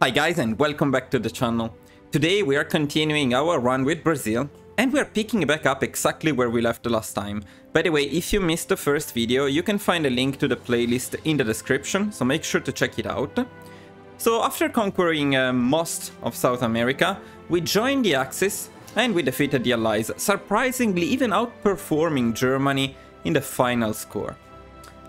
Hi guys and welcome back to the channel. Today we are continuing our run with Brazil and we are picking back up exactly where we left the last time. By the way, if you missed the first video, you can find a link to the playlist in the description, so make sure to check it out. So after conquering most of South America, we joined the Axis and we defeated the Allies, surprisingly even outperforming Germany in the final score.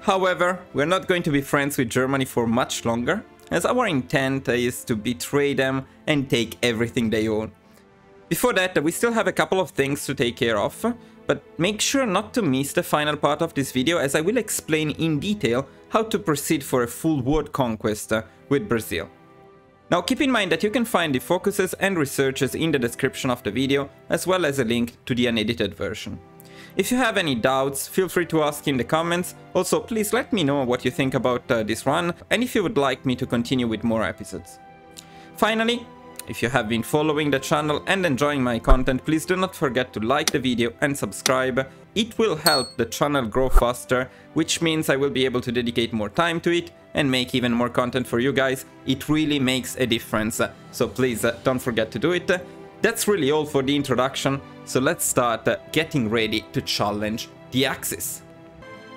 However, we're not going to be friends with Germany for much longer, as our intent is to betray them and take everything they own. Before that, we still have a couple of things to take care of, but make sure not to miss the final part of this video, as I will explain in detail how to proceed for a full world conquest with Brazil. Now keep in mind that you can find the focuses and researches in the description of the video, as well as a link to the unedited version. If you have any doubts, feel free to ask in the comments. Also, please let me know what you think about this run and if you would like me to continue with more episodes. Finally, if you have been following the channel and enjoying my content, please do not forget to like the video and subscribe. It will help the channel grow faster, which means I will be able to dedicate more time to it and make even more content for you guys. It really makes a difference, so please don't forget to do it. That's really all for the introduction, so let's start getting ready to challenge the Axis.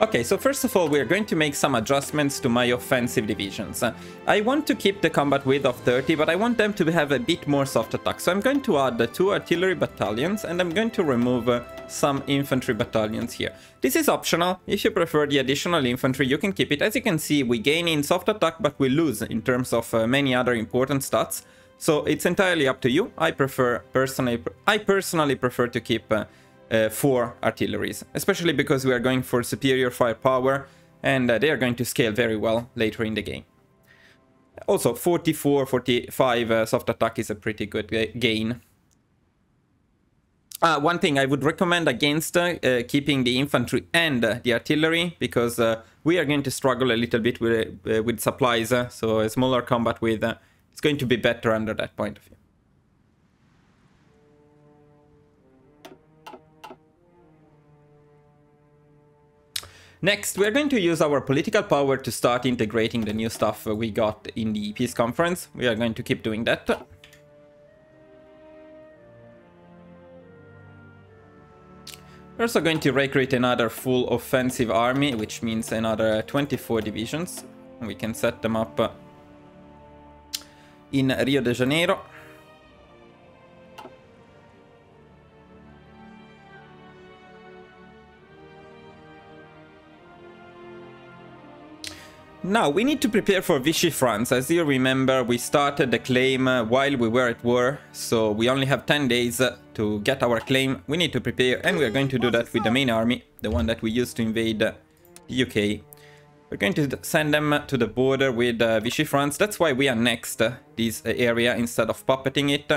Okay, so first of all, we're going to make some adjustments to my offensive divisions. I want to keep the combat width of 30, but I want them to have a bit more soft attack. So I'm going to add 2 artillery battalions, and I'm going to remove some infantry battalions here. This is optional. If you prefer the additional infantry, you can keep it. As you can see, we gain in soft attack, but we lose in terms of many other important stats. So it's entirely up to you. I personally prefer to keep 4 artilleries, especially because we are going for superior firepower and they are going to scale very well later in the game. Also 44, 45 soft attack is a pretty good gain. One thing I would recommend against keeping the infantry and the artillery, because we are going to struggle a little bit with supplies, so a smaller combat with it's going to be better under that point of view. Next, we're going to use our political power to start integrating the new stuff we got in the peace conference. We are going to keep doing that. We're also going to recruit another full offensive army, which means another 24 divisions. We can set them up in Rio de Janeiro. Now, we need to prepare for Vichy France. As you remember, we started the claim while we were at war, so we only have 10 days to get our claim. We need to prepare, and we are going to do that with the main army, the one that we used to invade the UK. We're going to send them to the border with Vichy France. That's why we annexed this area instead of puppeting it.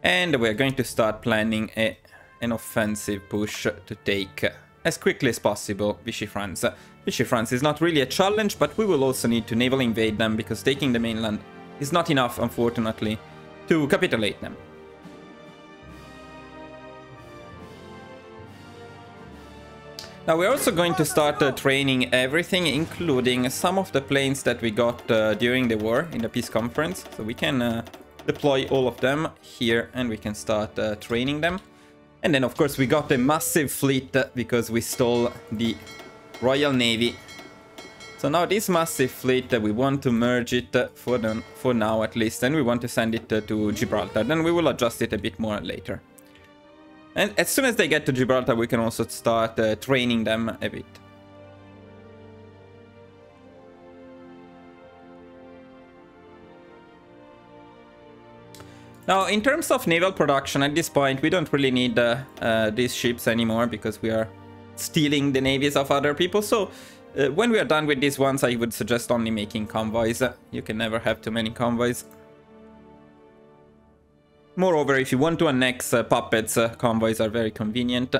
And we're going to start planning an offensive push to take as quickly as possible Vichy France. Vichy France is not really a challenge, but we will also need to naval invade them, because taking the mainland is not enough, unfortunately, to capitulate them. Now we're also going to start training everything, including some of the planes that we got during the war in the peace conference. So we can deploy all of them here and we can start training them. And then of course we got a massive fleet because we stole the Royal Navy. So now this massive fleet, we want to merge it for now at least, and we want to send it to Gibraltar. Then we will adjust it a bit more later. And as soon as they get to Gibraltar, we can also start training them a bit. Now, in terms of naval production, at this point, we don't really need these ships anymore, because we are stealing the navies of other people. So when we are done with these ones, I would suggest only making convoys. You can never have too many convoys. Moreover, if you want to annex puppets, convoys are very convenient.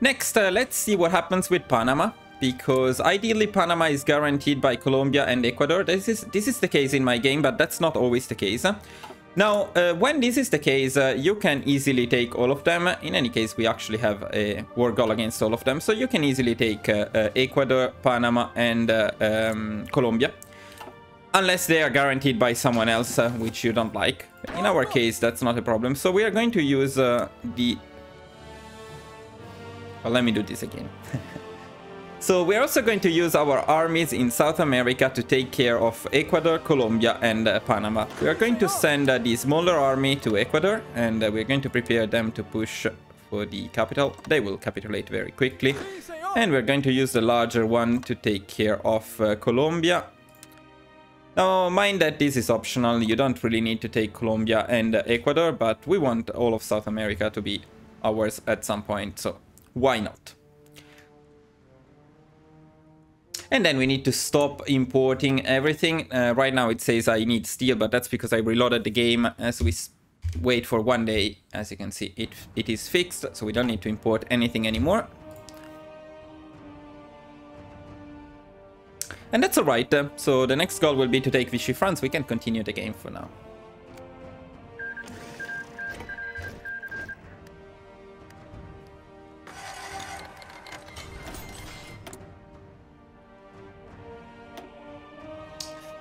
Next, let's see what happens with Panama, because ideally Panama is guaranteed by Colombia and Ecuador. This is the case in my game, but that's not always the case. Now, when this is the case, you can easily take all of them. In any case, we actually have a war goal against all of them. So you can easily take Ecuador, Panama, and Colombia. Unless they are guaranteed by someone else, which you don't like. In our case, that's not a problem. So we are going to use the... Well, let me do this again. So we're also going to use our armies in South America to take care of Ecuador, Colombia, and Panama. We are going to send the smaller army to Ecuador, and we're going to prepare them to push for the capital. They will capitulate very quickly. And we're going to use the larger one to take care of Colombia. Now, mind that this is optional. You don't really need to take Colombia and Ecuador, but we want all of South America to be ours at some point, so why not? And then we need to stop importing everything. Right now it says I need steel, but that's because I reloaded the game. As we wait for 1 day, as you can see, it is fixed, so we don't need to import anything anymore. And that's alright. So the next goal will be to take Vichy France. We can continue the game for now.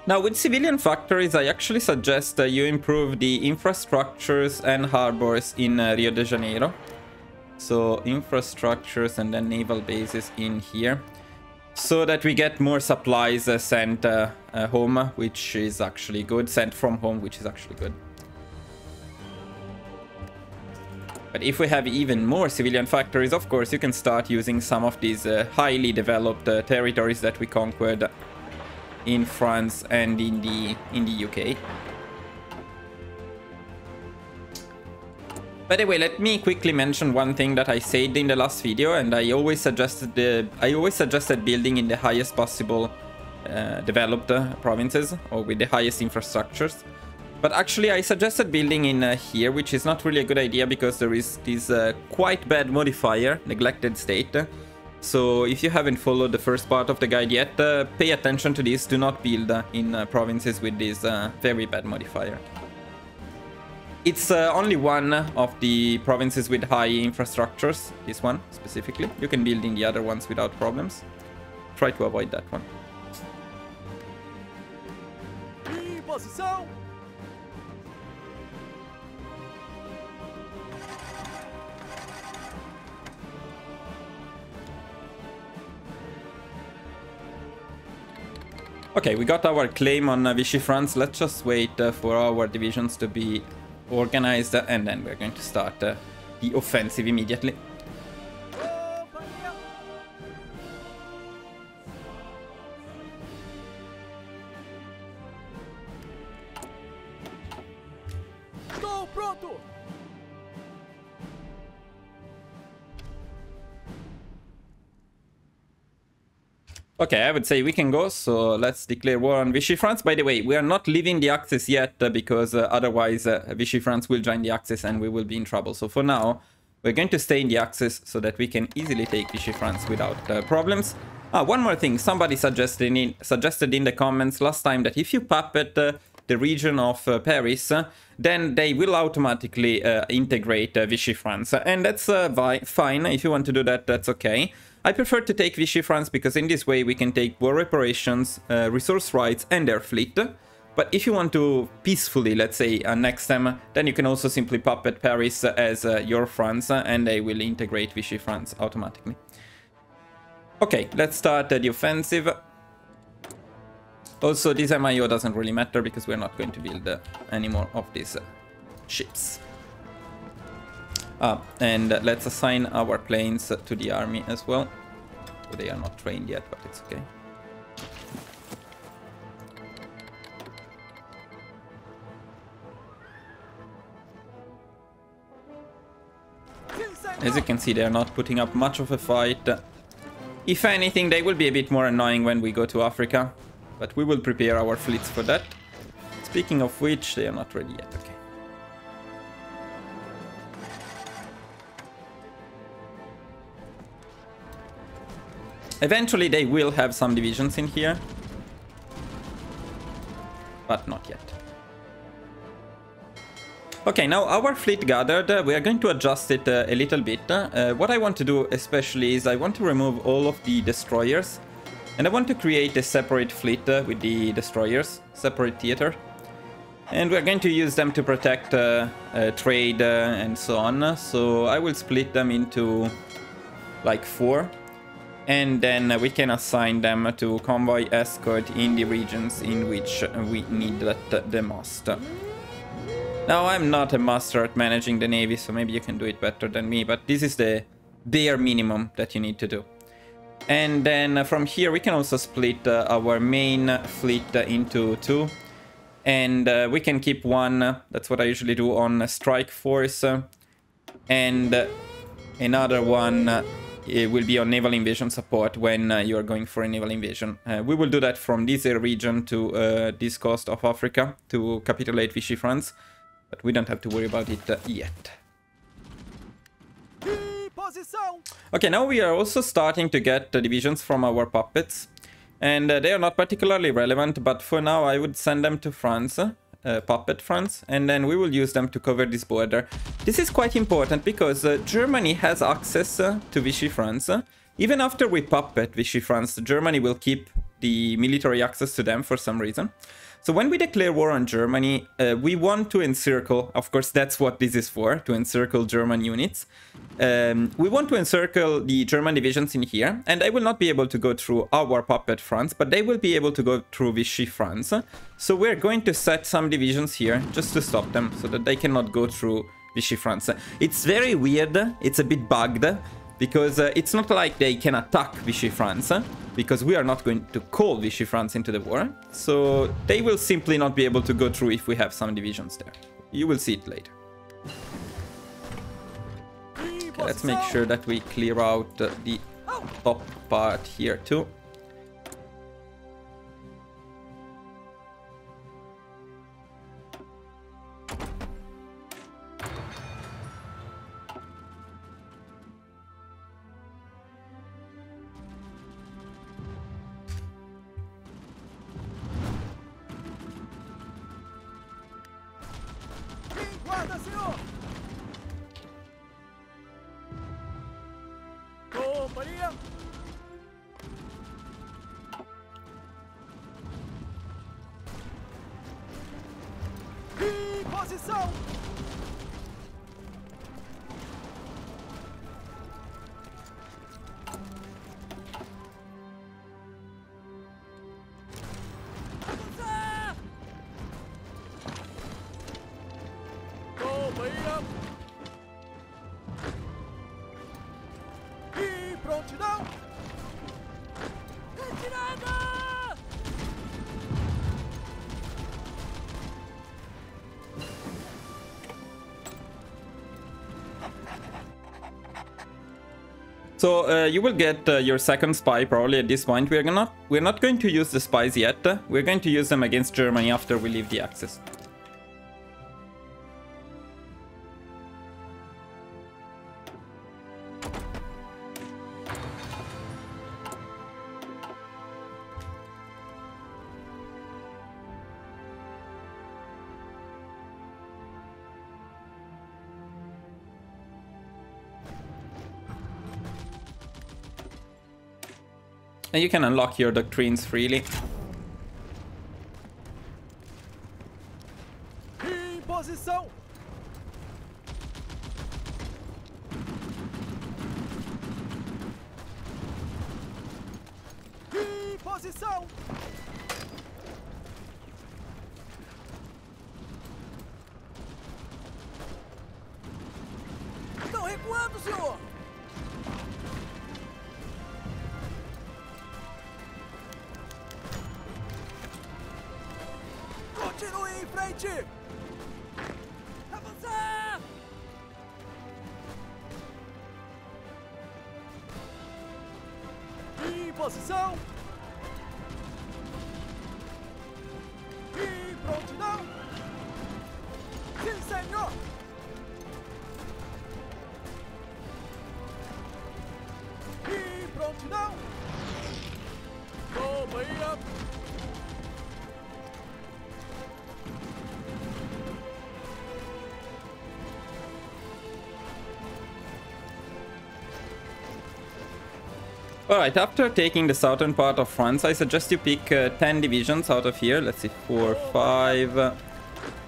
Now, with civilian factories, I actually suggest you improve the infrastructures and harbors in Rio de Janeiro. So, infrastructures and then naval bases in here. So that we get more supplies sent home, which is actually good. Sent from home, which is actually good. But if we have even more civilian factories, of course, you can start using some of these highly developed territories that we conquered in France and in the UK. By the way, let me quickly mention one thing that I said in the last video, and I always suggested building in the highest possible developed provinces, or with the highest infrastructures. But actually I suggested building in here, which is not really a good idea because there is this quite bad modifier, neglected state. So if you haven't followed the first part of the guide yet, pay attention to this. Do not build in provinces with this very bad modifier. It's only one of the provinces with high infrastructures, this one specifically. You can build in the other ones without problems. Try to avoid that one. Okay, we got our claim on Vichy France. Let's just wait for our divisions to be organized, and then we're going to start the offensive immediately. Okay, I would say we can go, so let's declare war on Vichy France. By the way, we are not leaving the Axis yet, because otherwise Vichy France will join the Axis and we will be in trouble. So for now, we're going to stay in the Axis so that we can easily take Vichy France without problems. One more thing, somebody suggested in the comments last time that if you puppet the region of Paris, then they will automatically integrate Vichy France. And that's fine. If you want to do that, that's okay. I prefer to take Vichy France because in this way we can take war reparations, resource rights, and their fleet. But if you want to peacefully, let's say, annex them, then you can also simply puppet Paris as your France, and they will integrate Vichy France automatically. Okay, let's start the offensive. Also, this MIO doesn't really matter because we're not going to build any more of these ships. And let's assign our planes to the army as well. So they are not trained yet, but it's okay. As you can see, they are not putting up much of a fight. If anything, they will be a bit more annoying when we go to Africa. But we will prepare our fleets for that. Speaking of which, they are not ready yet. Okay. Eventually they will have some divisions in here, but not yet. Okay, now our fleet gathered. We are going to adjust it a little bit. What I want to do especially is I want to remove all of the destroyers. And I want to create a separate fleet with the destroyers, separate theater. And we're going to use them to protect trade and so on. So I will split them into like 4. And then we can assign them to convoy escort in the regions in which we need that the most. Now, I'm not a master at managing the navy, so maybe you can do it better than me, but this is the bare minimum that you need to do. And then from here, we can also split our main fleet into 2. And we can keep one, that's what I usually do, on strike force. And another one it will be on naval invasion support when you are going for a naval invasion. We will do that from this region to this coast of Africa to capitulate Vichy France, but we don't have to worry about it yet. Okay, now we are also starting to get divisions from our puppets, and they are not particularly relevant, but for now I would send them to France. Puppet France, and then we will use them to cover this border. This is quite important because Germany has access to Vichy France. Even after we puppet Vichy France, Germany will keep the military access to them for some reason. So when we declare war on Germany, we want to encircle, of course that's what this is for, to encircle German units. We want to encircle the German divisions in here, and they will not be able to go through our puppet France, but they will be able to go through Vichy France. So we're going to set some divisions here just to stop them, so that they cannot go through Vichy France. It's very weird, it's a bit bugged, because it's not like they can attack Vichy France, because we are not going to call Vichy France into the war. So they will simply not be able to go through if we have some divisions there. You will see it later. Okay, let's make sure that we clear out the top part here too. So you will get your second spy probably at this point. We're not going to use the spies yet. We're going to use them against Germany after we leave the Axis. And you can unlock your doctrines freely. Estão recuando, senhor! Continue em frente! Avançar! Em posição! Em prontidão! Sim, senhor! Em prontidão! Companhia! Alright, after taking the southern part of France, I suggest you pick 10 divisions out of here. Let's see, 4, 5,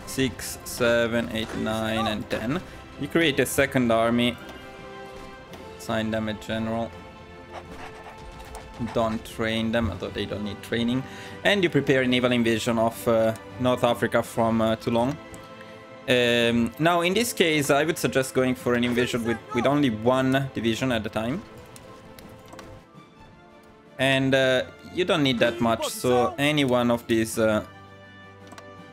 6, 7, 8, 9, and 10. You create a second army. Assign them a general. Don't train them, although they don't need training. And you prepare a naval invasion of North Africa from Toulon. Now, in this case, I would suggest going for an invasion with only one division at a time. And you don't need that much, so any one of these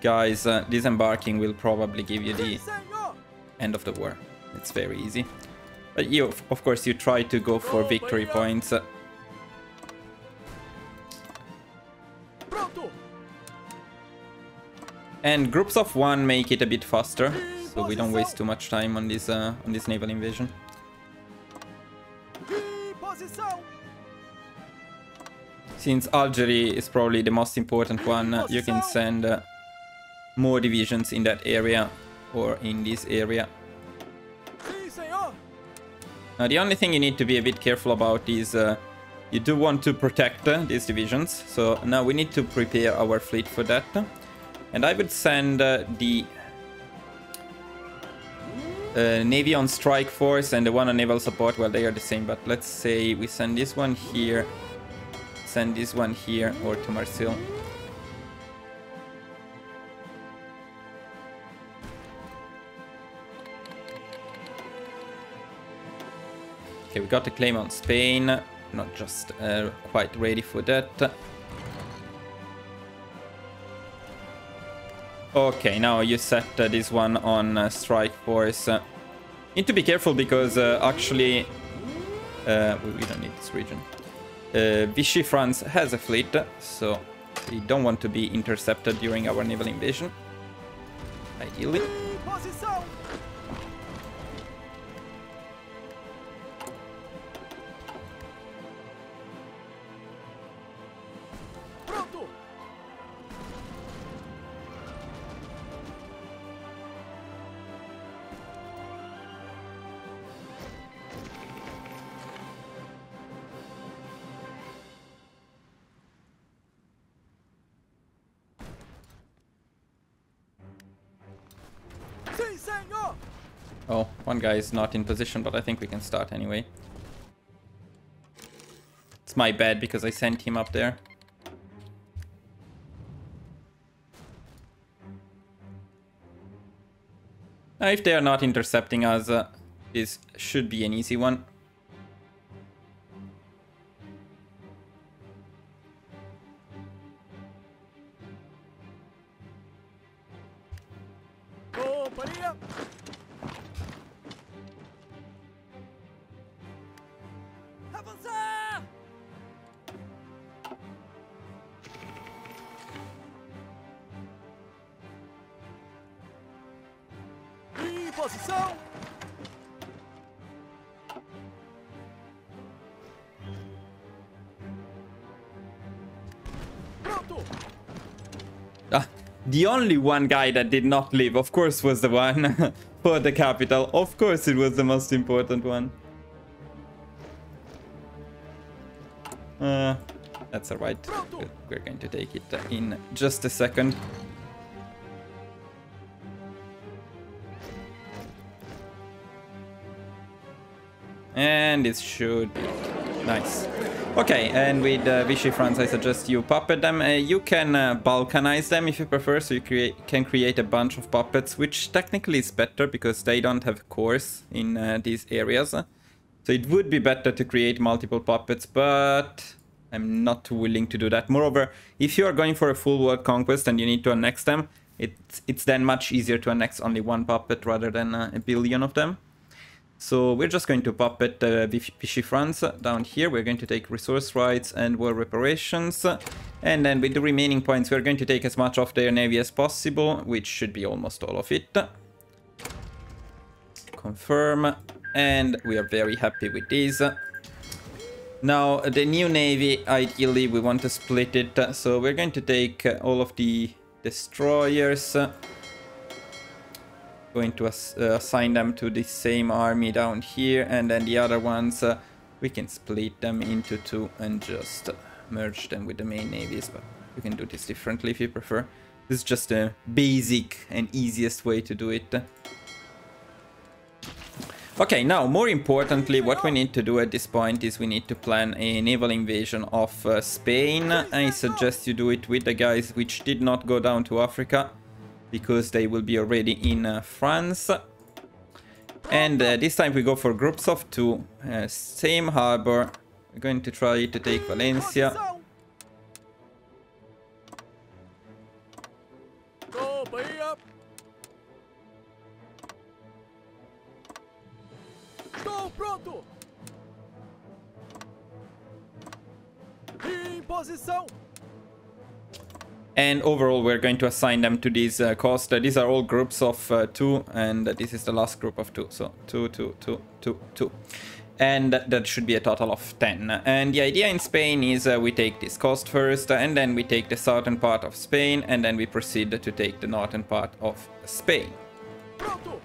guys disembarking will probably give you the end of the war. It's very easy. But you, of course, you try to go for victory points. And groups of one make it a bit faster, so we don't waste too much time on this naval invasion. Since Algeria is probably the most important one, you can send more divisions in that area or in this area. Now, the only thing you need to be a bit careful about is you do want to protect these divisions. So now we need to prepare our fleet for that. And I would send the Navy on strike force and the one on naval support. Well, they are the same, but let's say we send this one here. Send this one here or to Marseille. Okay, we got a claim on Spain. Not just quite ready for that. Okay, now you set this one on strike force. Need to be careful because actually we don't need this region. Vichy France has a fleet, so we don't want to be intercepted during our naval invasion. Ideally. Oh, one guy is not in position, but I think we can start anyway. It's my bad because I sent him up there. Now, if they are not intercepting us, this should be an easy one. The only one guy that did not leave, of course, was the one for the capital. Of course, it was the most important one. That's alright. We're going to take it in just a second. And it should be nice. Okay, and with Vichy France, I suggest you puppet them. You can balkanize them if you prefer, so you can create a bunch of puppets, which technically is better because they don't have cores in these areas. So it would be better to create multiple puppets, but I'm not willing to do that. Moreover, if you are going for a full world conquest and you need to annex them, it's then much easier to annex only one puppet rather than a billion of them. So we're just going to puppet Vichy France down here. We're going to take resource rights and war reparations. And then with the remaining points, we're going to take as much of their navy as possible, which should be almost all of it. Confirm. And we are very happy with these. Now, the new navy, ideally, we want to split it. So we're going to take all of the destroyers. Going to assign them to the same army down here, and then the other ones We can split them into two and just merge them with the main navies, but you can do this differently if you prefer. This is just a basic and easiest way to do it. Okay, now more importantly, what we need to do at this point is we need to plan a naval invasion of Spain. I suggest you do it with the guys which did not go down to Africa, because they will be already in France. And this time we go for groups of two, same harbor. We're going to try to take Valencia. Go, Bahia. Tô pronto. Em posição. And overall, we're going to assign them to these coasts. These are all groups of two, and this is the last group of two. So 2, 2, 2, 2, 2. And that should be a total of 10. And the idea in Spain is we take this coast first, and then we take the southern part of Spain, and then we proceed to take the northern part of Spain. Pronto.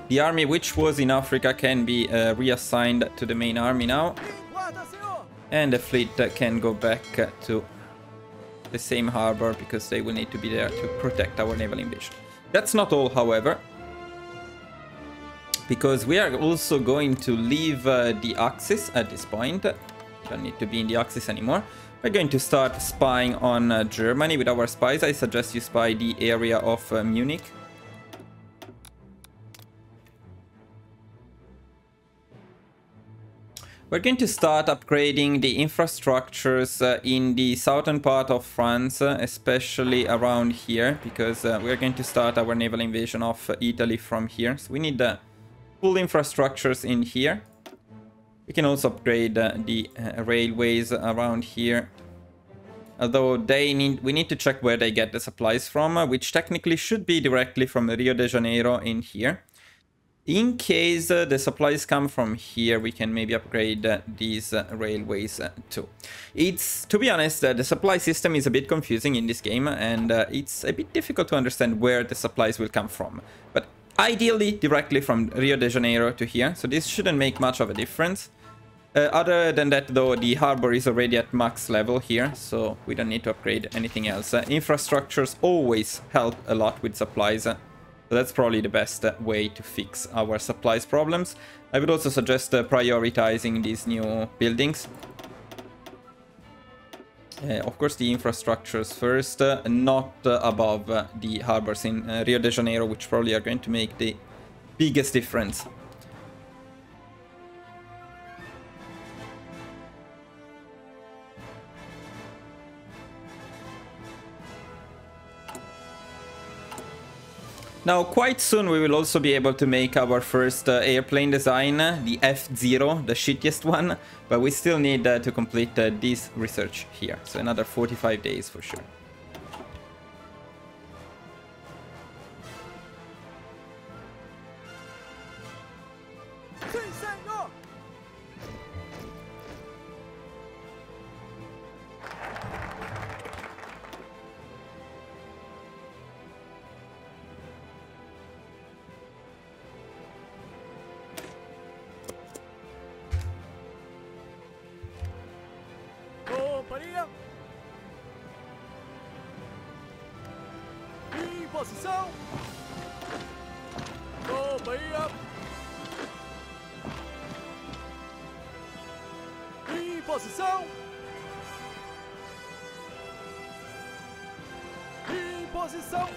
The army which was in Africa can be reassigned to the main army now. Em guarda, senhor. And the fleet can go back to the same harbor, because they will need to be there to protect our naval invasion. That's not all, however, because we are also going to leave the Axis at this point. Don't need to be in the Axis anymore. We're going to start spying on Germany with our spies. I suggest you spy the area of Munich. We're going to start upgrading the infrastructures in the southern part of France, especially around here, because we're going to start our naval invasion of Italy from here. So we need the full infrastructures in here. We can also upgrade the railways around here. Although we need to check where they get the supplies from, which technically should be directly from Rio de Janeiro in here. In case the supplies come from here, we can maybe upgrade these railways too. To be honest, the supply system is a bit confusing in this game, and it's a bit difficult to understand where the supplies will come from. But ideally, directly from Rio de Janeiro to here, so this shouldn't make much of a difference. Other than that, though, the harbor is already at max level here, so we don't need to upgrade anything else. Infrastructures always help a lot with supplies. So that's probably the best way to fix our supplies problems. I would also suggest prioritizing these new buildings. Of course, the infrastructures first, not above the harbors in Rio de Janeiro, which probably are going to make the biggest difference. Now, quite soon we will also be able to make our first airplane design, the F0, the shittiest one, but we still need to complete this research here, so another 45 days for sure. Sim, senhor. Companhia. Em posição. Companhia. Em posição. Em posição.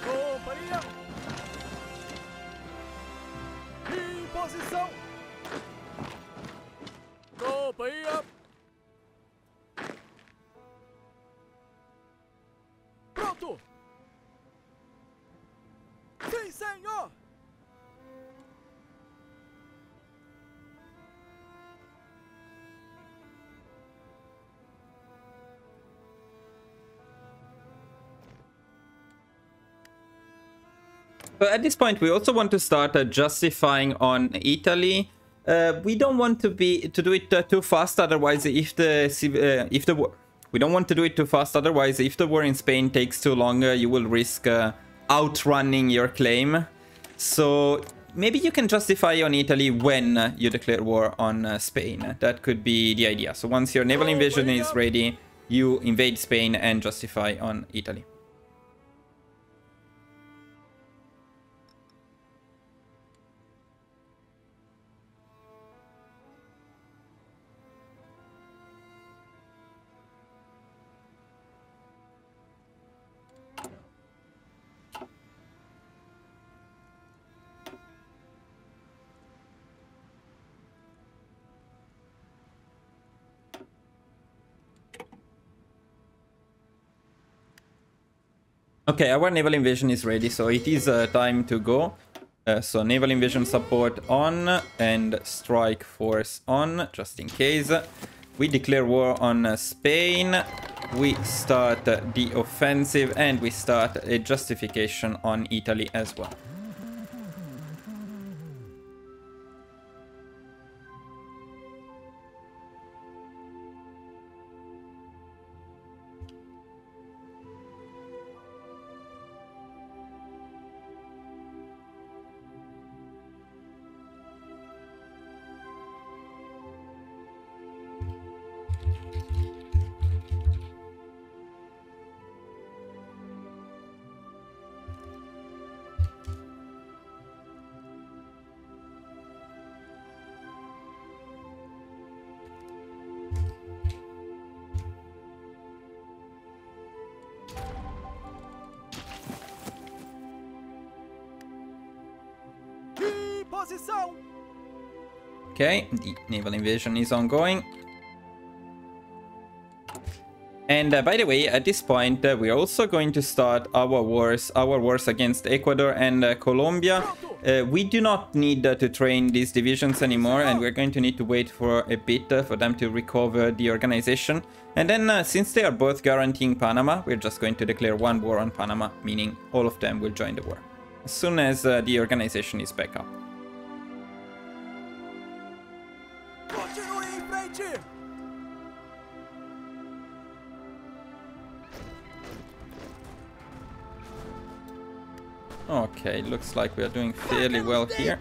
Companhia. Em posição. Companhia. Pronto. Sim, senhor. But at this point, we also want to start justifying on Italy. We don't want to do it too fast. Otherwise, if the war in Spain takes too long, you will risk outrunning your claim. So maybe you can justify on Italy when you declare war on Spain. That could be the idea. So once your naval invasion is ready, you invade Spain and justify on Italy. Okay, our naval invasion is ready, so it is time to go. So naval invasion support on and strike force on, just in case. We declare war on Spain. We start the offensive and we start a justification on Italy as well. Okay, the naval invasion is ongoing. And by the way, at this point, we're also going to start our wars against Ecuador and Colombia. We do not need to train these divisions anymore, and we're going to need to wait for a bit for them to recover the organization. And then, since they are both guaranteeing Panama, we're just going to declare one war on Panama, meaning all of them will join the war as soon as the organization is back up. Okay, looks like we are doing fairly well here.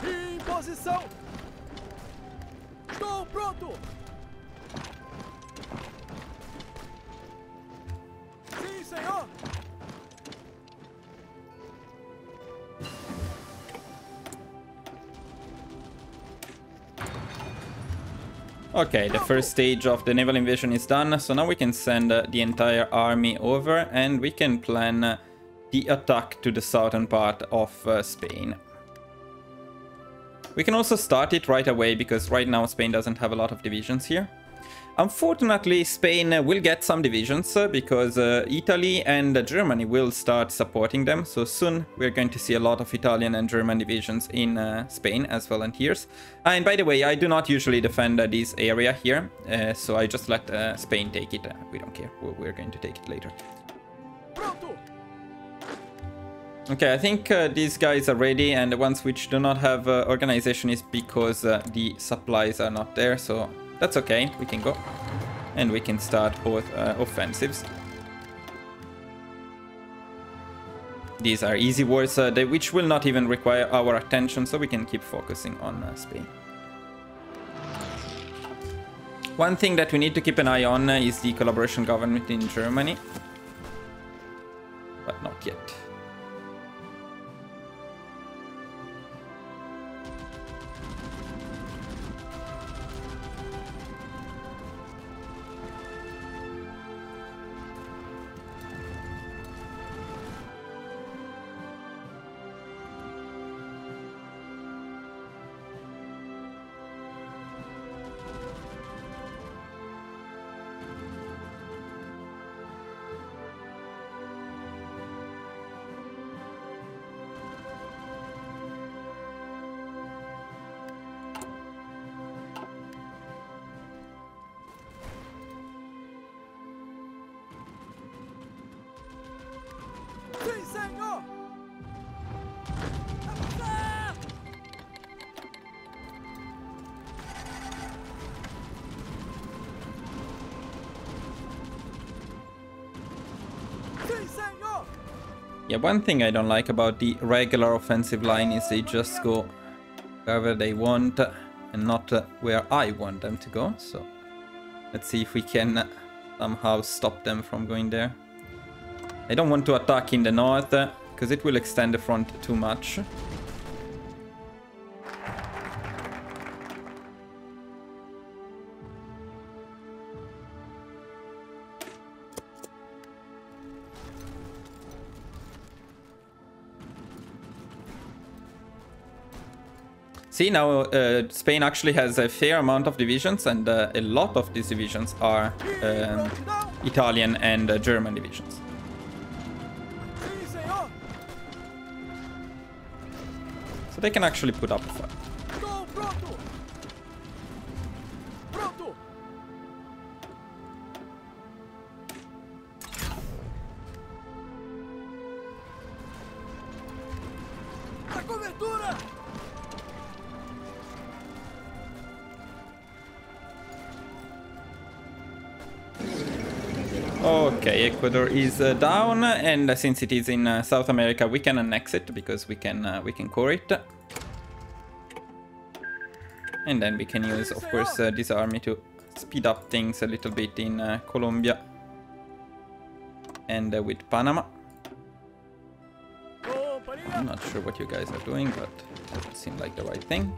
Em posição! Estou pronto! Sim, senhor! Okay, the first stage of the naval invasion is done, so now we can send the entire army over and we can plan the attack to the southern part of Spain. We can also start it right away because right now Spain doesn't have a lot of divisions here. Unfortunately, Spain will get some divisions because Italy and Germany will start supporting them. So soon we're going to see a lot of Italian and German divisions in Spain as volunteers. And by the way, I do not usually defend this area here. So I just let Spain take it. We don't care. We're going to take it later. Okay, I think these guys are ready, and the ones which do not have organization is because the supplies are not there, so that's okay, we can go. And we can start both offensives. These are easy wars, which will not even require our attention, so we can keep focusing on Spain. One thing that we need to keep an eye on is the collaboration government in Germany. But not yet. Yeah, one thing I don't like about the regular offensive line is they just go wherever they want and not where I want them to go. So let's see if we can somehow stop them from going there. I don't want to attack in the north because it will extend the front too much. See, now Spain actually has a fair amount of divisions, and a lot of these divisions are Italian and German divisions. So they can actually put up a fight. Okay, Ecuador is down, and since it is in South America, we can annex it because we can core it, and then we can use, of course, this army to speed up things a little bit in Colombia and with Panama. I'm not sure what you guys are doing, but it doesn't seem like the right thing.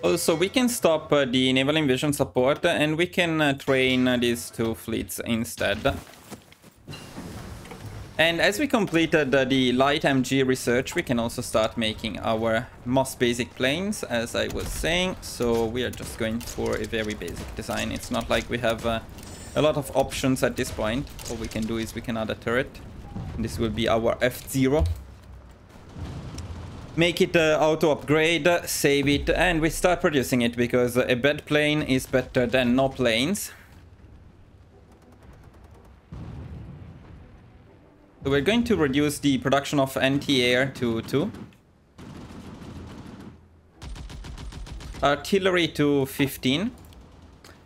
Also, we can stop the naval invasion support and we can train these two fleets instead. And as we completed the light MG research, we can also start making our most basic planes, as I was saying. So we are just going for a very basic design. It's not like we have a lot of options at this point. All we can do is we can add a turret. And this will be our F0. Make it auto upgrade, save it, and we start producing it because a bad plane is better than no planes. So we're going to reduce the production of anti-air to 2. Artillery to 15.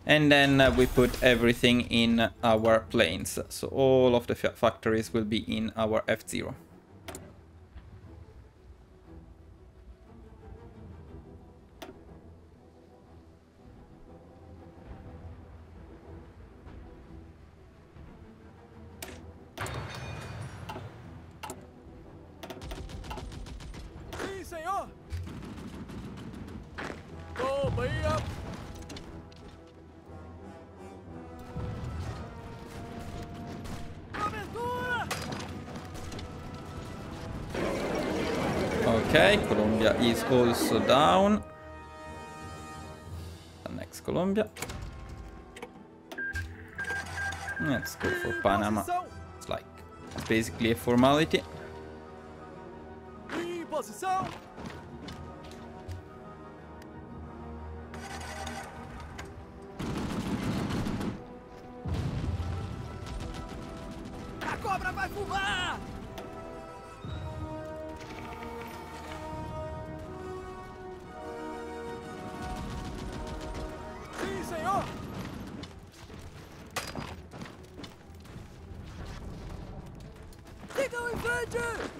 And then we put everything in our planes. So all of the factories will be in our F0. Okay, Colombia is also down. Next Colombia. Let's go for Panama. It's like, it's basically a formality. A cobra vai fumar! Sim, senhor! Sigam em frente!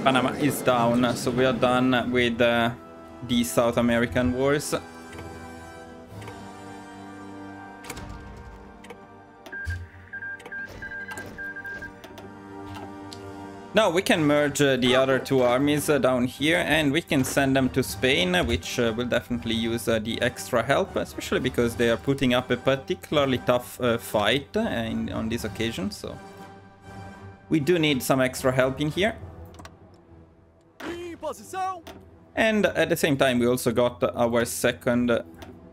Panama is down, so we are done with the South American wars. Now we can merge the other two armies down here, and we can send them to Spain, which will definitely use the extra help, especially because they are putting up a particularly tough fight on this occasion, so we do need some extra help in here. And at the same time we also got our second,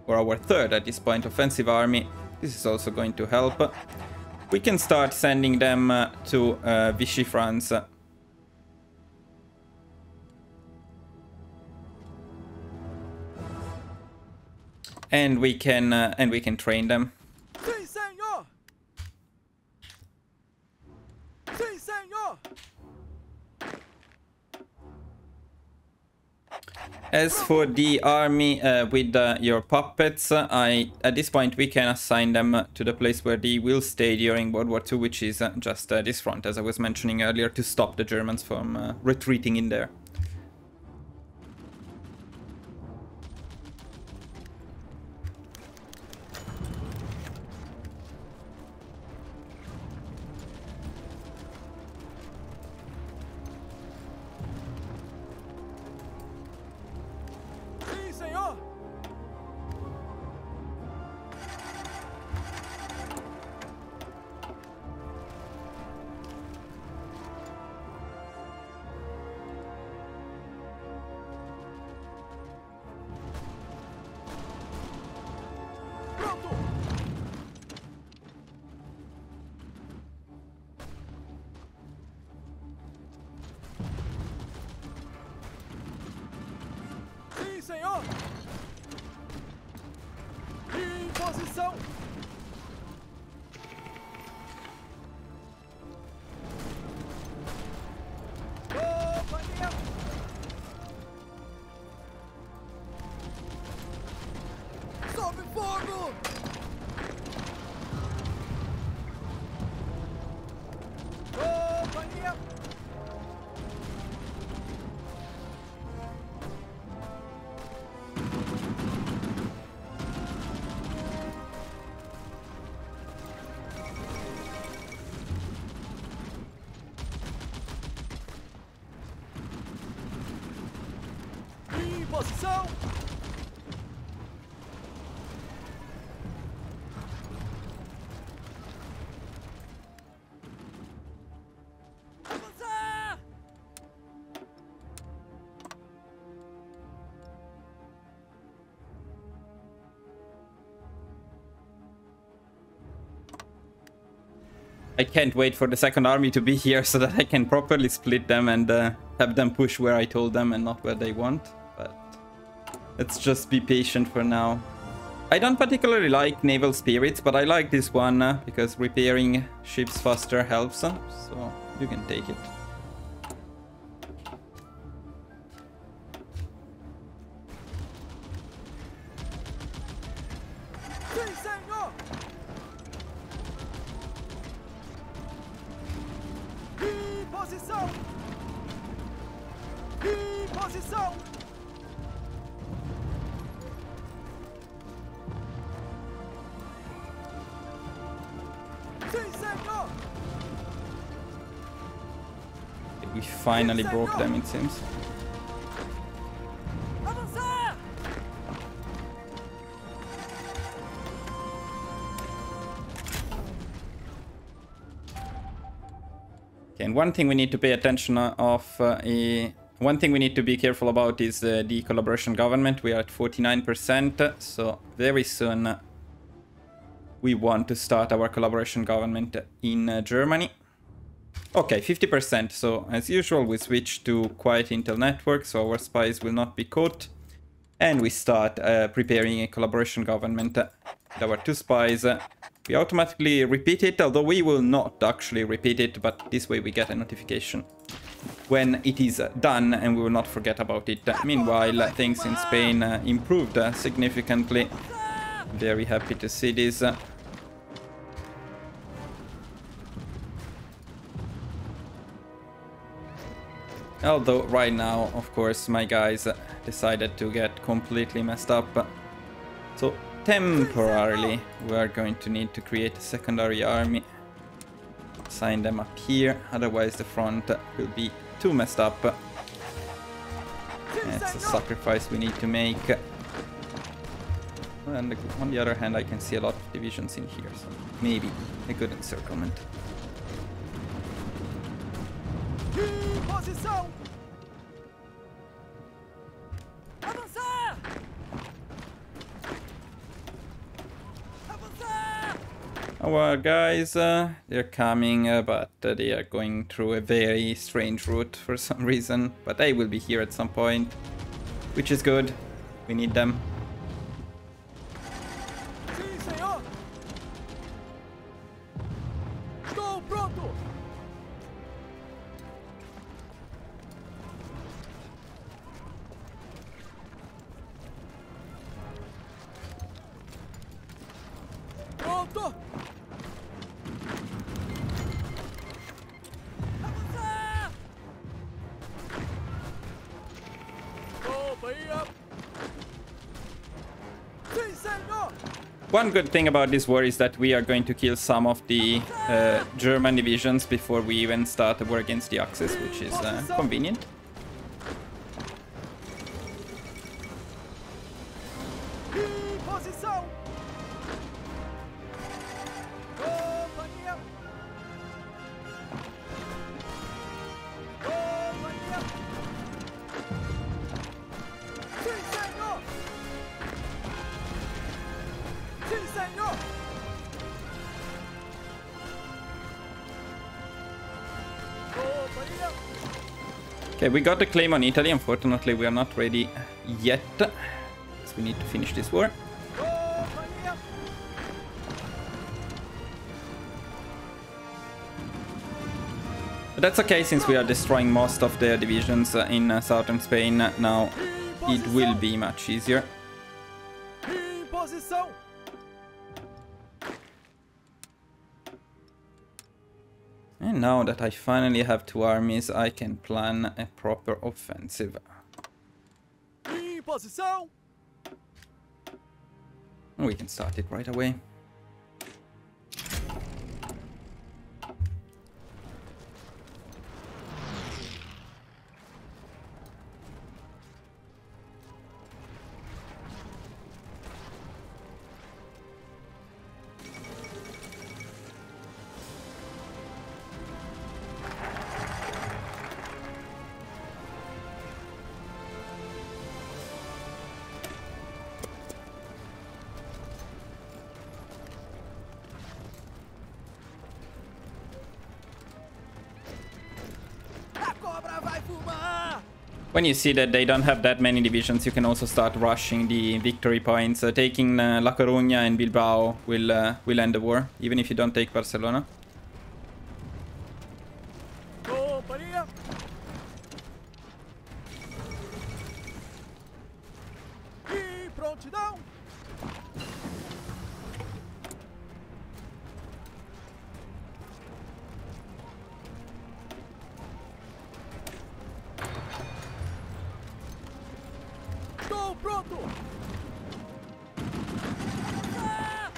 or our third at this point, offensive army. This is also going to help. We can start sending them to Vichy France. And we can train them. Sí, señor. Sí, señor. As for the army with your puppets, at this point we can assign them to the place where they will stay during World War II, which is just this front, as I was mentioning earlier, to stop the Germans from retreating in there. Senhor! Em posição! Companhia! Sob fogo! Companhia! Posição! Avançar! I can't wait for the second army to be here so that I can properly split them and have them push where I told them and not where they want. But let's just be patient for now. I don't particularly like naval spirits, but I like this one because repairing ships faster helps, so you can take it. Sim, senhor! Em posição! Em posição! We finally broke them, it seems. Avançar! Okay, and one thing we need to pay attention one thing we need to be careful about is the collaboration government. We are at 49%, so very soon we want to start our collaboration government in Germany. Okay, 50%, so as usual we switch to quiet intel network, so our spies will not be caught. And we start preparing a collaboration government with our two spies. We automatically repeat it, although we will not actually repeat it, but this way we get a notification when it is done and we will not forget about it. Meanwhile, things in Spain improved significantly. Very happy to see this. Although right now, of course, my guys decided to get completely messed up. So temporarily, we are going to need to create a secondary army. Sign them up here, otherwise the front will be too messed up. It's a sacrifice we need to make. And on the other hand, I can see a lot of divisions in here, so maybe a good encirclement. Posição! Avançar! Avançar! Our guys, they're coming, but they are going through a very strange route for some reason. But they will be here at some point, which is good. We need them. Sim, senhor! Estou pronto! Pronto! Avançar! Companhia! Sim, senhor! One good thing about this war is that we are going to kill some of the German divisions before we even start the war against the Axis, which is convenient. Posição! Companhia! Companhia! Sim, senhor! Sim, senhor! Companhia! Okay, we got the claim on Italy. Unfortunately, we are not ready yet. So we need to finish this war. Companhia! But that's okay, since we are destroying most of their divisions in southern Spain now. It will be much easier. Em posição! And now that I finally have two armies, I can plan a proper offensive. Em posição! We can start it right away. A cobra vai fumar! When you see that they don't have that many divisions, you can also start rushing the victory points. Taking La Coruña and Bilbao will end the war, even if you don't take Barcelona. Companhia! Em prontidão! Estou pronto! Avançar!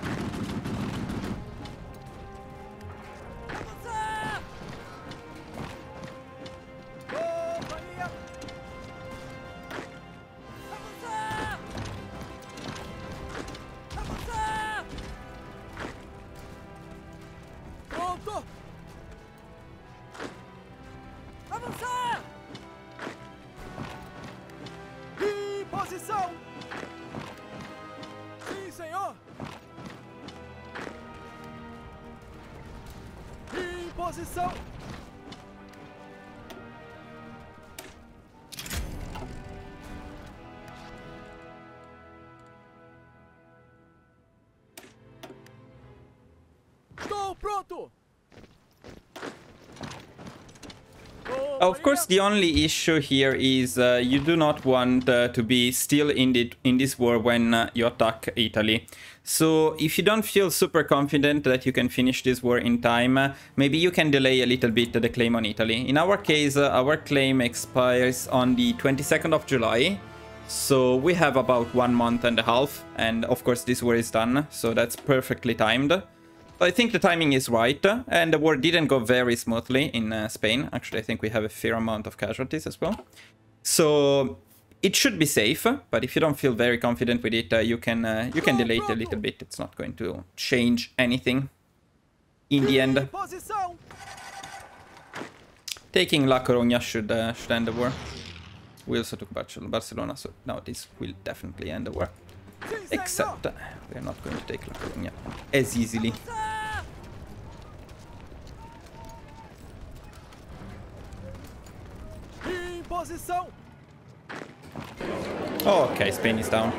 Avançar! Companhia! Avançar! Avançar! Pronto! Avançar! Em posição! Sim, senhor! Em posição! Estou pronto! Of course, the only issue here is you do not want to be still in this war when you attack Italy. So if you don't feel super confident that you can finish this war in time, maybe you can delay a little bit the claim on Italy. In our case, our claim expires on the 22nd of July. So we have about 1 month and a half. And of course, this war is done. So that's perfectly timed. I think the timing is right, and the war didn't go very smoothly in Spain. Actually, I think we have a fair amount of casualties as well. So it should be safe, but if you don't feel very confident with it, you can delay it a little bit. It's not going to change anything in the end. Taking La Coruña should end the war. We also took Barcelona, so now this will definitely end the war. Except we're not going to take La Coruña as easily. Okay, Spain is down.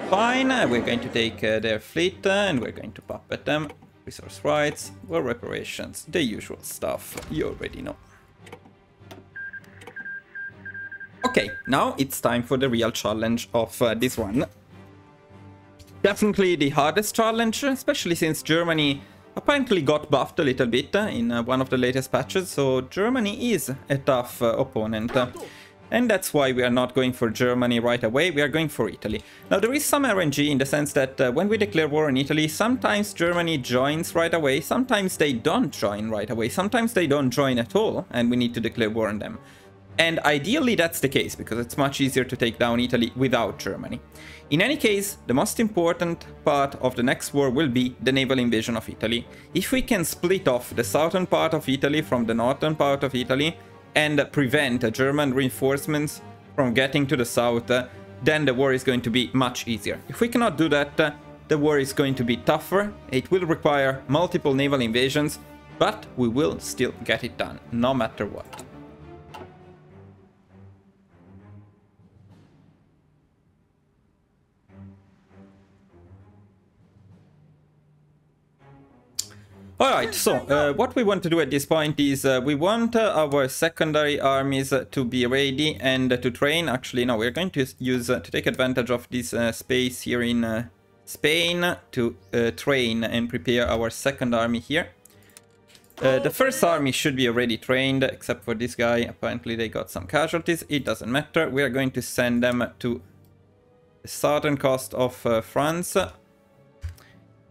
Fine, we're going to take their fleet and we're going to puppet them. Resource rights, war reparations, the usual stuff you already know. Okay, now it's time for the real challenge of this one. Definitely the hardest challenge, especially since Germany apparently got buffed a little bit in one of the latest patches, so Germany is a tough opponent. And that's why we are not going for Germany right away, we are going for Italy. Now there is some RNG in the sense that when we declare war on Italy, sometimes Germany joins right away, sometimes they don't join right away, sometimes they don't join at all, and we need to declare war on them. And ideally that's the case, because it's much easier to take down Italy without Germany. In any case, the most important part of the next war will be the naval invasion of Italy. If we can split off the southern part of Italy from the northern part of Italy and prevent German reinforcements from getting to the south, then the war is going to be much easier. If we cannot do that, the war is going to be tougher. It will require multiple naval invasions, but we will still get it done, no matter what. Alright, so what we want to do at this point is we want our secondary armies to be ready and to train. Actually, no, we're going to use to take advantage of this space here in Spain to train and prepare our second army here. The first army should be already trained, except for this guy. Apparently they got some casualties. It doesn't matter. We are going to send them to the southern coast of France.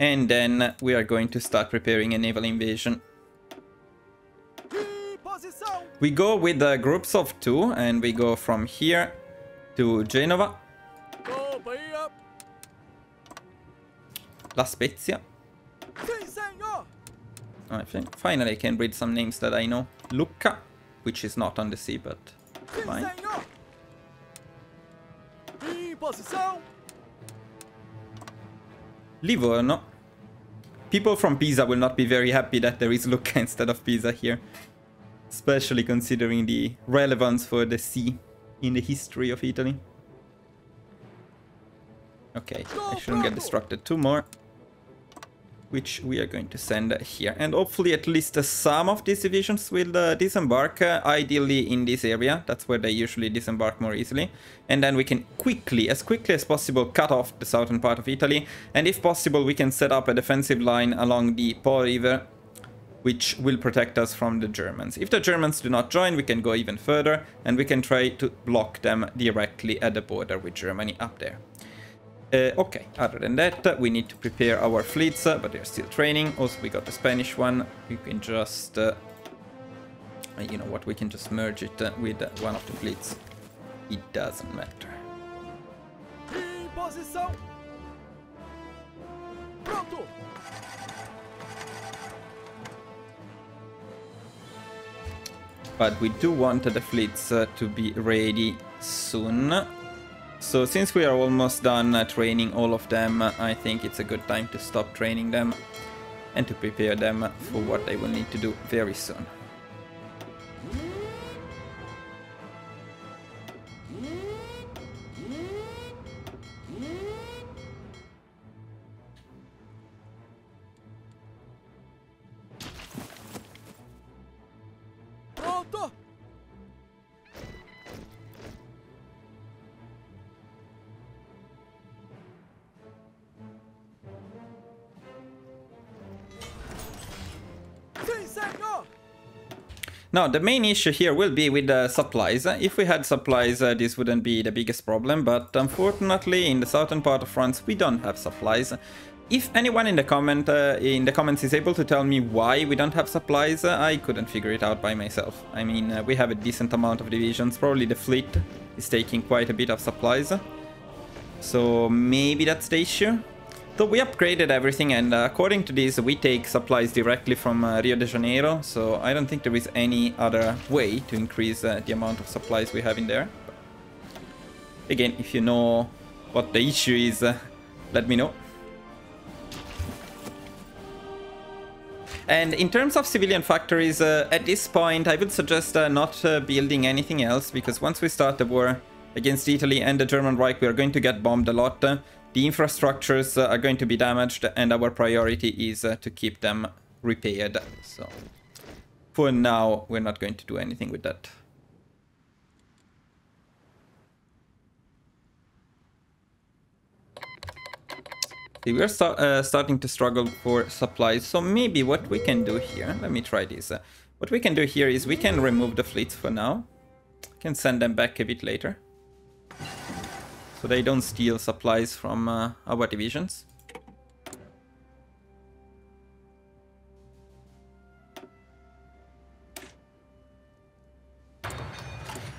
And then we are going to start preparing a naval invasion. We go with groups of 2 and we go from here to Genova. La Spezia. I think finally I can read some names that I know. Lucca, which is not on the sea, but fine. Livorno. People from Pisa will not be very happy that there is Lucca instead of Pisa here. Especially considering the relevance for the sea in the history of Italy. Okay, I shouldn't get distracted. 2 more. Which we are going to send here. And hopefully at least some of these divisions will disembark, ideally in this area. That's where they usually disembark more easily. And then we can quickly as possible, cut off the southern part of Italy. And if possible, we can set up a defensive line along the Po River, which will protect us from the Germans. If the Germans do not join, we can go even further, and we can try to block them directly at the border with Germany up there. Okay, other than that, we need to prepare our fleets, but they're still training. Also, we got the Spanish one. We can just, you know what, we can just merge it with one of the fleets. It doesn't matter. But we do want the fleets to be ready soon. So since we are almost done training all of them, I think it's a good time to stop training them and to prepare them for what they will need to do very soon. Now, the main issue here will be with the supplies. If we had supplies, this wouldn't be the biggest problem, but unfortunately, in the southern part of France, we don't have supplies. If anyone in the comments is able to tell me why we don't have supplies, I couldn't figure it out by myself. I mean, we have a decent amount of divisions. Probably the fleet is taking quite a bit of supplies. So maybe that's the issue. So we upgraded everything, and according to this, we take supplies directly from Rio de Janeiro. So I don't think there is any other way to increase the amount of supplies we have in there. Again, if you know what the issue is, let me know. And in terms of civilian factories, at this point, I would suggest not building anything else, because once we start the war against Italy and the German Reich, we are going to get bombed a lot. The infrastructures are going to be damaged, and our priority is to keep them repaired. So for now, we're not going to do anything with that. See, we're starting to struggle for supplies, so maybe what we can do here, let me try this. What we can do here is we can remove the fleets for now. We can send them back a bit later, so they don't steal supplies from our divisions.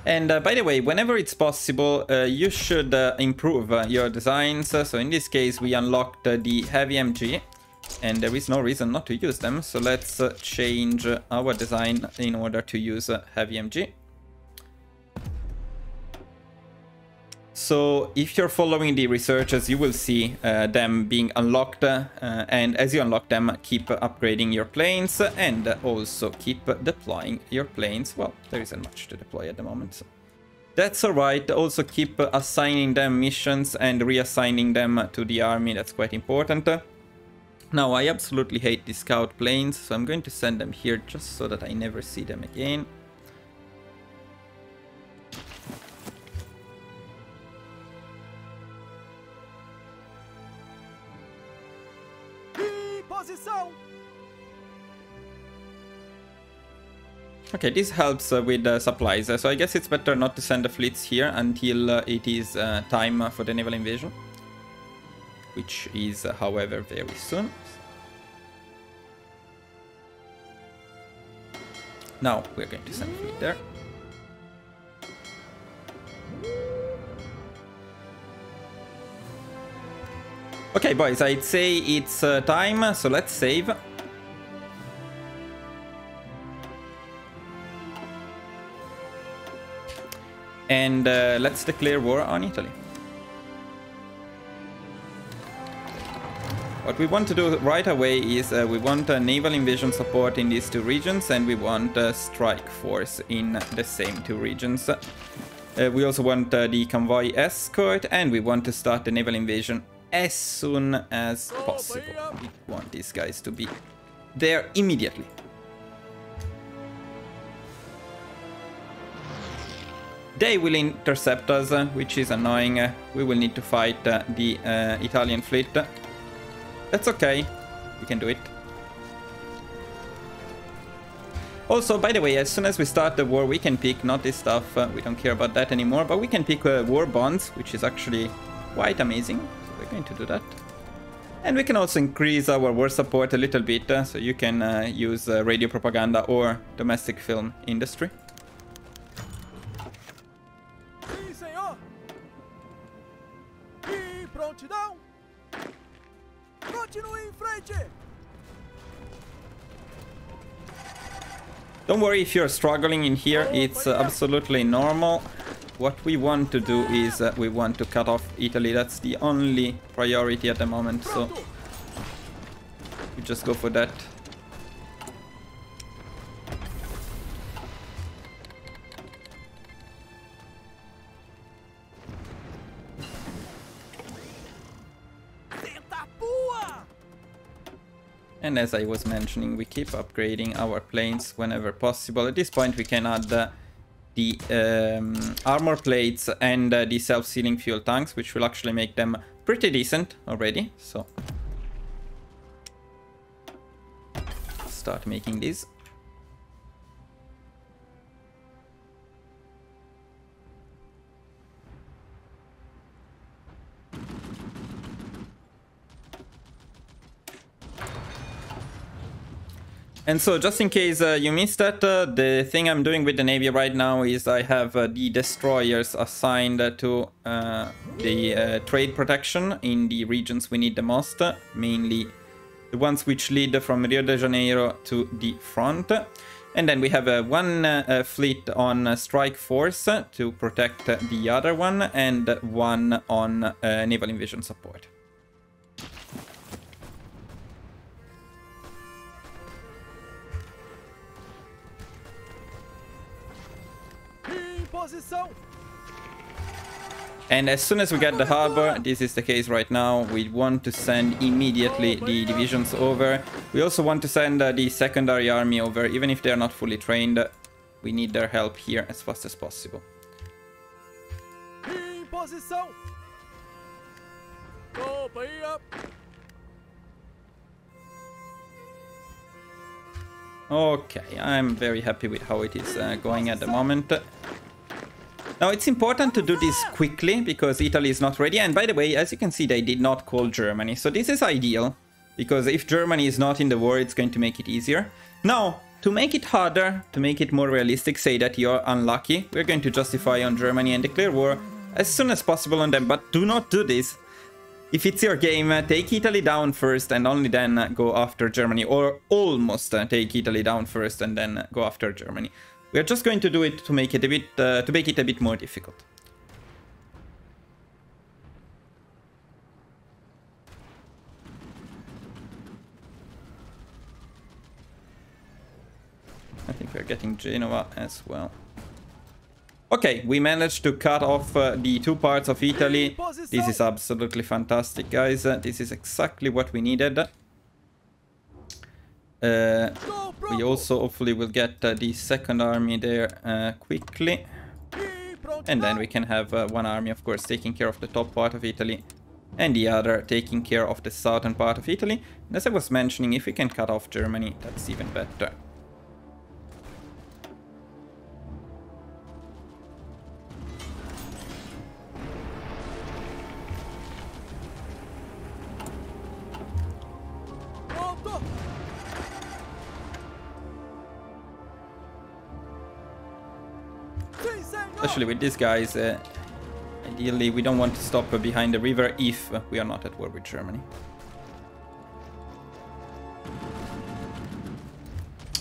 And by the way, whenever it's possible, you should improve your designs. So in this case, we unlocked the heavy MG, and there is no reason not to use them. So let's change our design in order to use heavy MG. So if you're following the researches, you will see them being unlocked, and as you unlock them, keep upgrading your planes and also keep deploying your planes. Well, there isn't much to deploy at the moment, so that's alright. Also keep assigning them missions and reassigning them to the army. That's quite important. Now, I absolutely hate the scout planes, so I'm going to send them here just so that I never see them again. Okay, this helps with supplies, so I guess it's better not to send the fleets here until it is time for the naval invasion, which is, however, very soon. Now we're going to send a fleet there. Okay, boys, I'd say it's time, so let's save. And let's declare war on Italy. What we want to do right away is we want naval invasion support in these two regions, and we want strike force in the same two regions. We also want the convoy escort, and we want to start the naval invasion as soon as possible. We want these guys to be there immediately. They will intercept us, which is annoying. We will need to fight the Italian fleet. That's okay. We can do it. Also, by the way, as soon as we start the war, we can pick, not this stuff, we don't care about that anymore, but we can pick war bonds, which is actually quite amazing. So we're going to do that. And we can also increase our war support a little bit, so you can use radio propaganda or domestic film industry. Don't worry if you're struggling in here, it's absolutely normal. What we want to do is we want to cut off Italy. That's the only priority at the moment, so we just go for that. And as I was mentioning, we keep upgrading our planes whenever possible. At this point, we can add the armor plates and the self-sealing fuel tanks, which will actually make them pretty decent already. So start making these. And so, just in case you missed that, the thing I'm doing with the Navy right now is I have the destroyers assigned to the trade protection in the regions we need the most, mainly the ones which lead from Rio de Janeiro to the front. And then we have one fleet on strike force to protect the other one, and one on naval invasion support. And as soon as we get the harbor, this is the case right now, we want to send immediately the divisions over. We also want to send the secondary army over, even if they are not fully trained. We need their help here as fast as possible. Okay, I'm very happy with how it is going at the moment. Now, it's important to do this quickly, because Italy is not ready. And by the way, as you can see, they did not call Germany. So this is ideal, because if Germany is not in the war, it's going to make it easier. Now, to make it harder, to make it more realistic, say that you're unlucky, we're going to justify on Germany and declare war as soon as possible on them. But do not do this. If it's your game, take Italy down first and only then go after Germany. Or almost take Italy down first and then go after Germany. We're just going to do it to make it a bit more difficult. I think we're getting Genoa as well. Okay, we managed to cut off the two parts of Italy. This is absolutely fantastic, guys. This is exactly what we needed. We also hopefully will get the second army there quickly. And then we can have one army, of course, taking care of the top part of Italy, and the other taking care of the southern part of Italy. And as I was mentioning, if we can cut off Germany, that's even better. Especially with these guys, ideally we don't want to stop behind the river if we are not at war with Germany.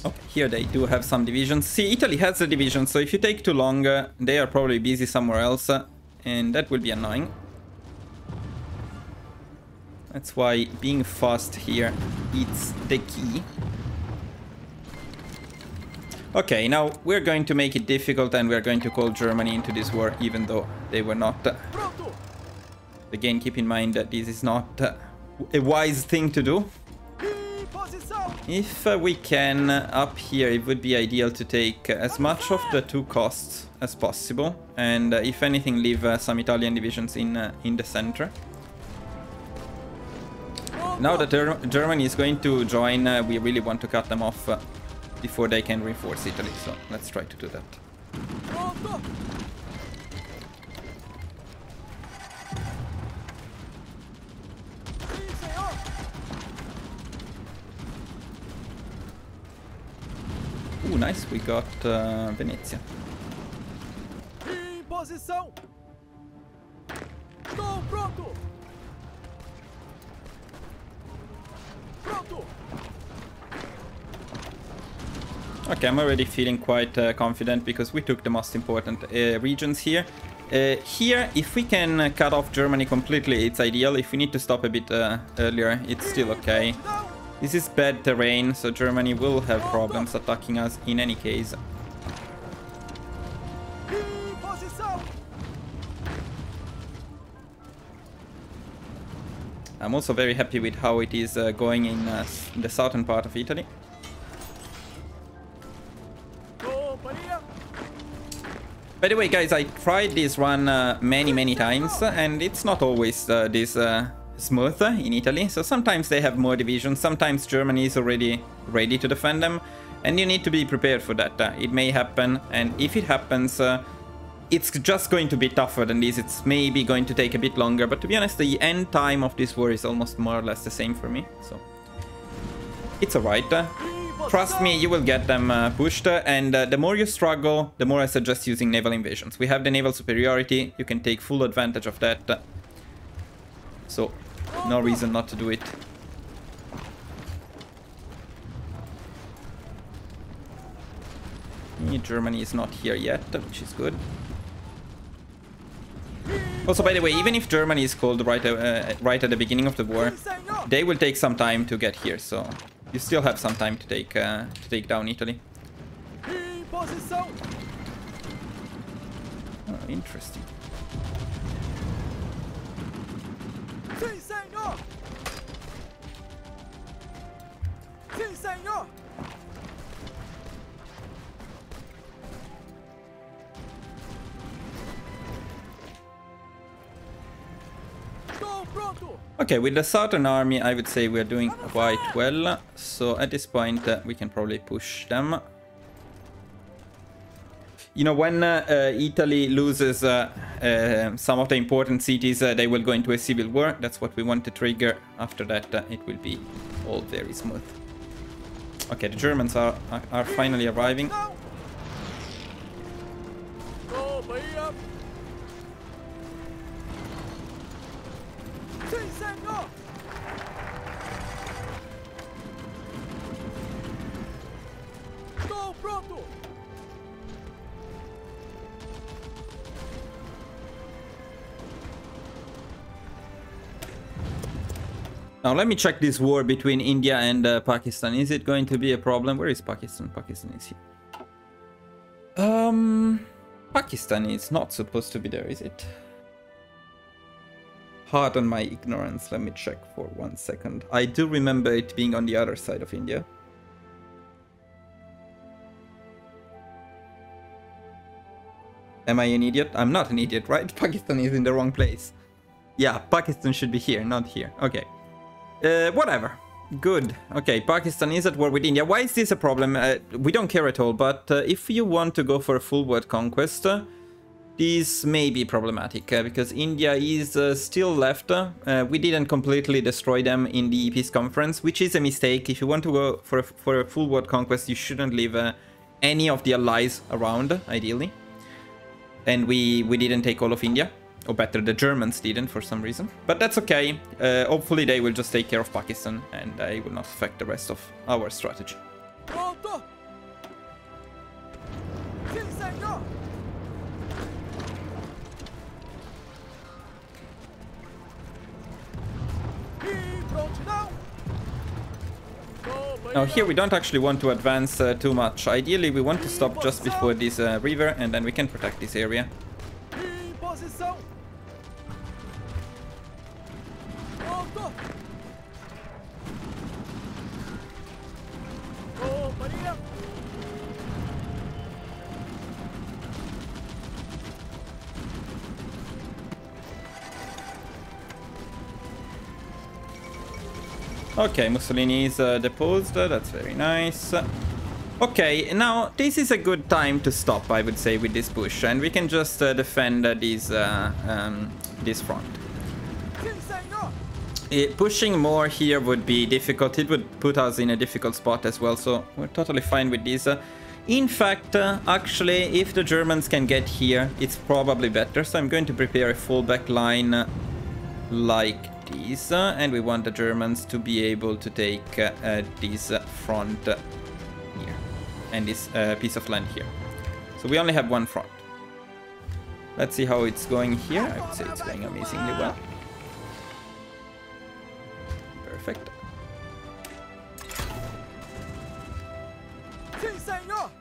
Okay, here they do have some divisions. See, Italy has a division, so if you take too long, they are probably busy somewhere else, and that will be annoying. That's why being fast here is the key. Okay, now we're going to make it difficult, and we're going to call Germany into this war, even though they were not. Again, keep in mind that this is not a wise thing to do. If we can, up here, it would be ideal to take as much of the two costs as possible, and if anything, leave some Italian divisions in the center. Now that Germany is going to join, we really want to cut them off before they can reinforce Italy, so let's try to do that. Ooh, nice, we got Venezia. Okay, I'm already feeling quite confident because we took the most important regions here. Here, if we can cut off Germany completely, it's ideal. If we need to stop a bit earlier, it's still okay. This is bad terrain, so Germany will have problems attacking us in any case. I'm also very happy with how it is going in the southern part of Italy. By the way, guys, I tried this run many times, and it's not always this smooth in Italy. So sometimes they have more divisions, sometimes Germany is already ready to defend them, and you need to be prepared for that. It may happen, and if it happens, it's just going to be tougher than this. It's maybe going to take a bit longer, but to be honest, the end time of this war is almost more or less the same for me, so it's alright. trust me, you will get them pushed. And the more you struggle, the more I suggest using naval invasions. We have the naval superiority. You can take full advantage of that. So, no reason not to do it. Germany is not here yet, which is good. Also, by the way, even if Germany is called right at the beginning of the war, they will take some time to get here. So you still have some time to take down Italy. Oh, interesting. Okay, with the Southern Army, I would say we're doing quite well. So at this point, we can probably push them. You know, when Italy loses some of the important cities, they will go into a civil war. That's what we want to trigger. After that, it will be all very smooth. Okay, the Germans are finally arriving. Now let me check this war between India and Pakistan. Is it going to be a problem? Where is Pakistan? Pakistan is here. Pakistan is not supposed to be there, is it? Pardon my ignorance. Let me check for 1 second. I do remember it being on the other side of India. Am I an idiot? I'm not an idiot, right? Pakistan is in the wrong place. Yeah, Pakistan should be here, not here. Okay. Whatever. Good. Okay, Pakistan is at war with India. Why is this a problem? We don't care at all, but if you want to go for a full world conquest, this may be problematic, because India is still left. We didn't completely destroy them in the peace conference, which is a mistake. If you want to go for a full world conquest, you shouldn't leave any of the allies around, ideally. And we didn't take all of India. Or better, the Germans didn't for some reason. But that's okay. Hopefully they will just take care of Pakistan and they will not affect the rest of our strategy. Now here we don't actually want to advance too much. Ideally we want to stop just before this river and then we can protect this area. Okay, Mussolini is deposed. That's very nice. Okay, now this is a good time to stop, I would say, with this push, and we can just defend this front. Pushing more here would be difficult. It would put us in a difficult spot as well, so we're totally fine with this. In fact, actually, if the Germans can get here, it's probably better. So I'm going to prepare a fallback line like this, and we want the Germans to be able to take this front here and this piece of land here. So we only have one front. Let's see how it's going here. I would say it's going amazingly well. Perfect.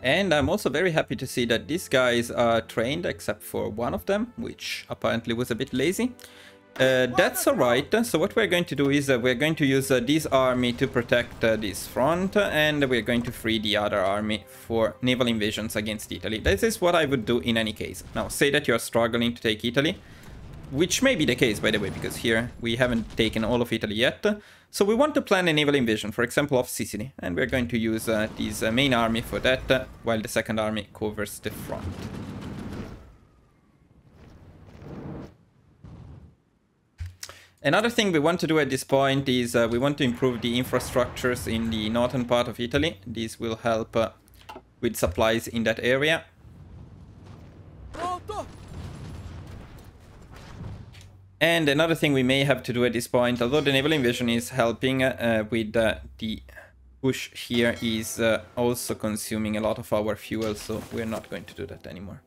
And I'm also very happy to see that these guys are trained, except for one of them, which apparently was a bit lazy. That's alright. So what we're going to do is we're going to use this army to protect this front, and we're going to free the other army for naval invasions against Italy. This is what I would do in any case. Now, say that you're struggling to take Italy, which may be the case, by the way, because here we haven't taken all of Italy yet. So we want to plan a naval invasion, for example, of Sicily, and we're going to use this main army for that, while the second army covers the front. Another thing we want to do at this point is we want to improve the infrastructures in the northern part of Italy. This will help with supplies in that area. Pronto. And another thing we may have to do at this point, although the naval invasion is helping with the push here, is also consuming a lot of our fuel, so we're not going to do that anymore.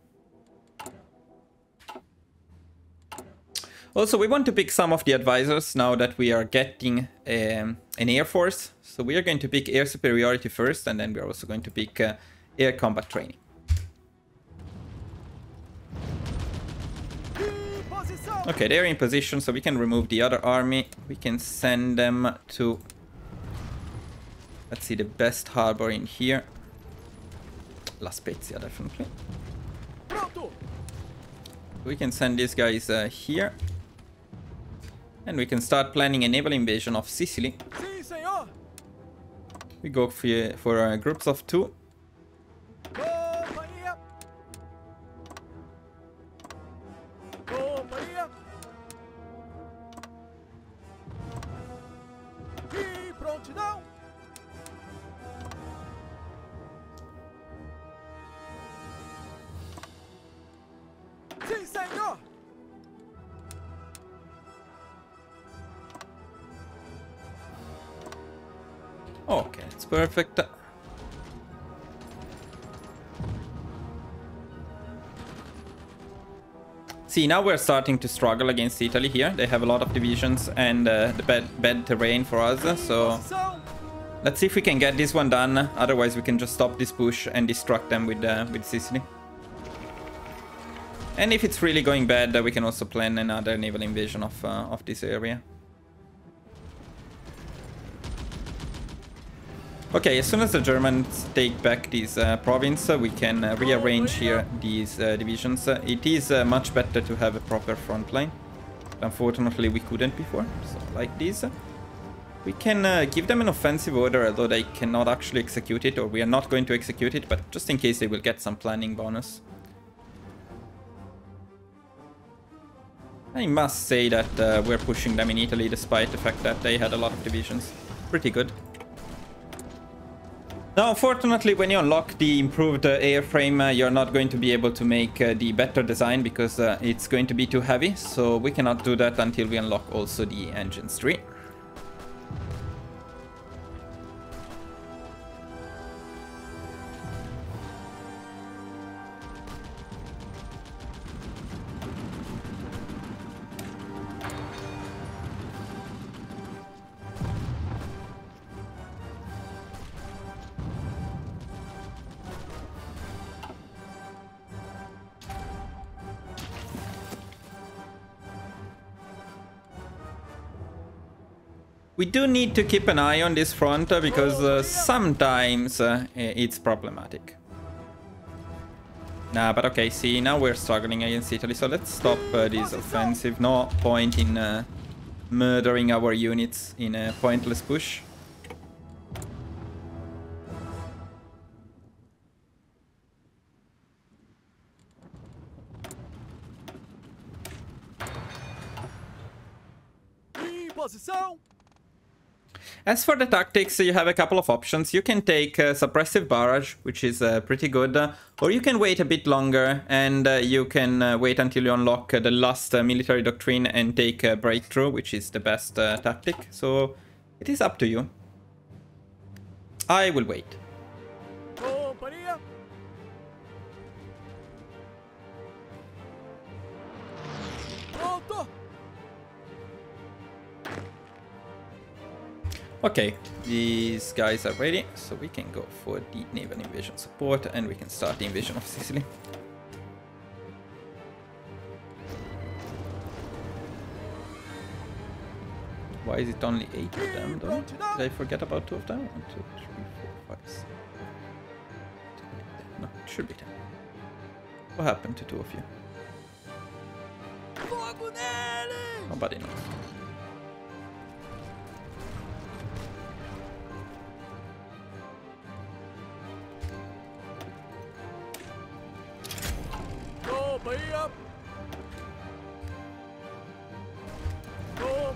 Also, we want to pick some of the advisors now that we are getting an air force. So we are going to pick air superiority first, and then we're also going to pick air combat training. Okay, they're in position, so we can remove the other army. We can send them to, let's see, the best harbor in here. La Spezia, definitely. We can send these guys here. And we can start planning a naval invasion of Sicily. Si, senor. We go for groups of 2. Companhia. Companhia. E prontidão. Si, senor. Okay, it's perfect. See, now we're starting to struggle against Italy here. They have a lot of divisions and the bad terrain for us, so let's see if we can get this one done. Otherwise, we can just stop this push and distract them with Sicily. And if it's really going bad, we can also plan another naval invasion of this area. Okay, as soon as the Germans take back this province, we can rearrange here these divisions. It is much better to have a proper front line. Unfortunately, we couldn't before, so like this. We can give them an offensive order, although they cannot actually execute it, or we are not going to execute it, but just in case they will get some planning bonus. I must say that we're pushing them in Italy, despite the fact that they had a lot of divisions. Pretty good. Now, unfortunately, when you unlock the improved airframe, you're not going to be able to make the better design because it's going to be too heavy. So we cannot do that until we unlock also the engines tree. We do need to keep an eye on this front because sometimes it's problematic. Nah, but okay, see, now we're struggling against Italy, so let's stop this offensive. No point in murdering our units in a pointless push. Posição. As for the tactics, you have a couple of options. You can take suppressive barrage, which is pretty good, or you can wait a bit longer and you can wait until you unlock the last military doctrine and take breakthrough, which is the best tactic. So it is up to you. I will wait. Companhia. Pronto. Okay, these guys are ready, so we can go for the naval invasion support and we can start the invasion of Sicily. Why is it only 8 of them though? Did I forget about 2 of them? 1, 2, 3, 4, 5, 6. No, it should be 10. What happened to 2 of you? Fogo nele! Nobody knows. Companhia.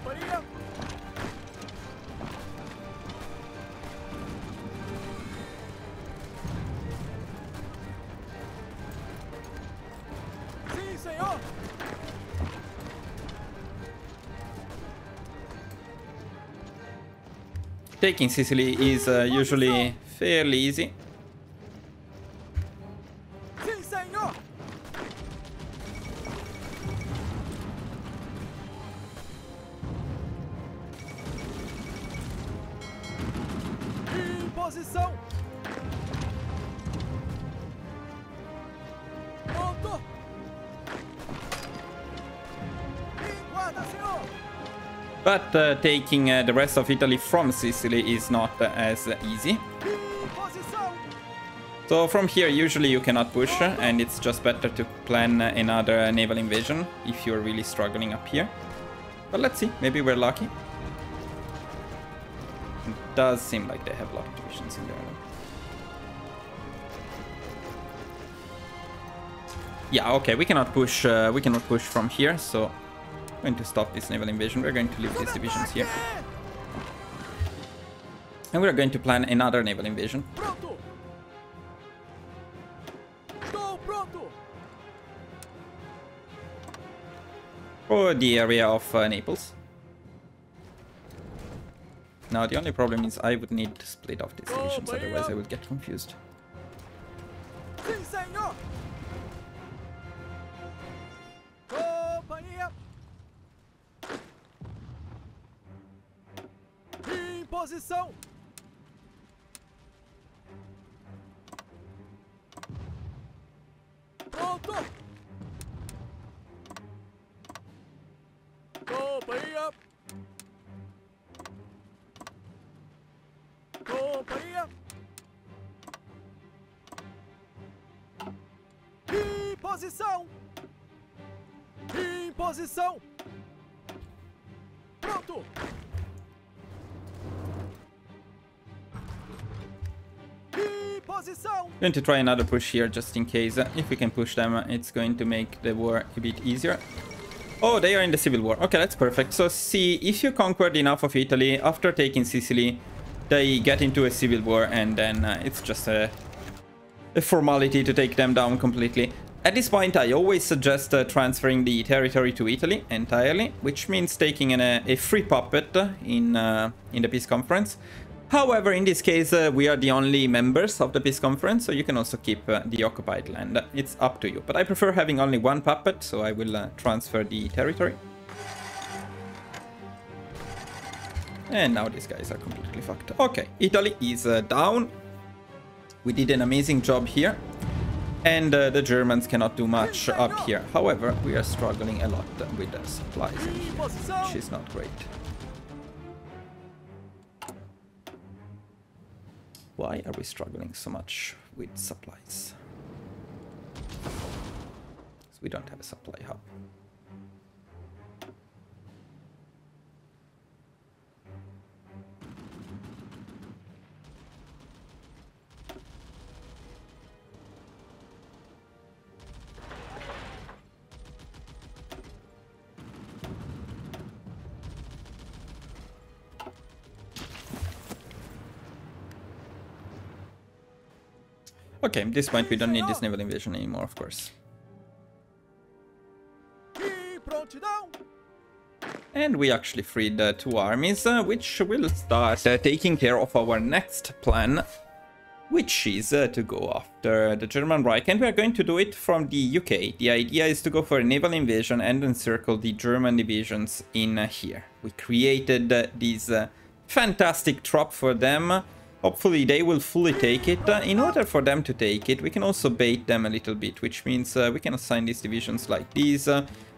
Companhia. Sim, senhor. Taking Sicily is usually fairly easy. Sim, senhor. Em posição. Pronto. Em guarda, senhor. But taking the rest of Italy from Sicily is not as easy. Em posição. So from here, usually you cannot push, and it's just better to plan another naval invasion if you're really struggling up here. But let's see, maybe we're lucky. It does seem like they have a lot of divisions in there. Yeah, okay, we cannot push from here, so I'm going to stop this naval invasion. We're going to leave these divisions here. And we're going to plan another naval invasion. Pronto. Estou pronto. For the area of Naples. Now the only problem is I would need to split off these divisions, otherwise I would get confused. Sim, senhor. Companhia. Em posição. Pronto. Companhia. Companhia. Em posição. Em posição. Pronto. Em posição. Going to try another push here just in case. If we can push them, it's going to make the war a bit easier. Oh, they are in the civil war. Okay, that's perfect. So see, if you conquered enough of Italy, after taking Sicily, they get into a civil war, and then it's just a formality to take them down completely. At this point, I always suggest transferring the territory to Italy entirely, which means taking a free puppet in the peace conference. However, in this case, we are the only members of the peace conference, so you can also keep the occupied land. It's up to you. But I prefer having only one puppet, so I will transfer the territory. And now these guys are completely fucked. Okay, Italy is down. We did an amazing job here. And the Germans cannot do much up here. However, we are struggling a lot with the supplies in here, which is not great. Why are we struggling so much with supplies? Because we don't have a supply hub. Okay, at this point we don't need this naval invasion anymore, of course. And we actually freed two armies, which will start taking care of our next plan, which is to go after the German Reich, and we are going to do it from the UK. The idea is to go for a naval invasion and encircle the German divisions in here. We created this fantastic trap for them. Hopefully they will fully take it. In order for them to take it, we can also bait them a little bit, which means we can assign these divisions like these.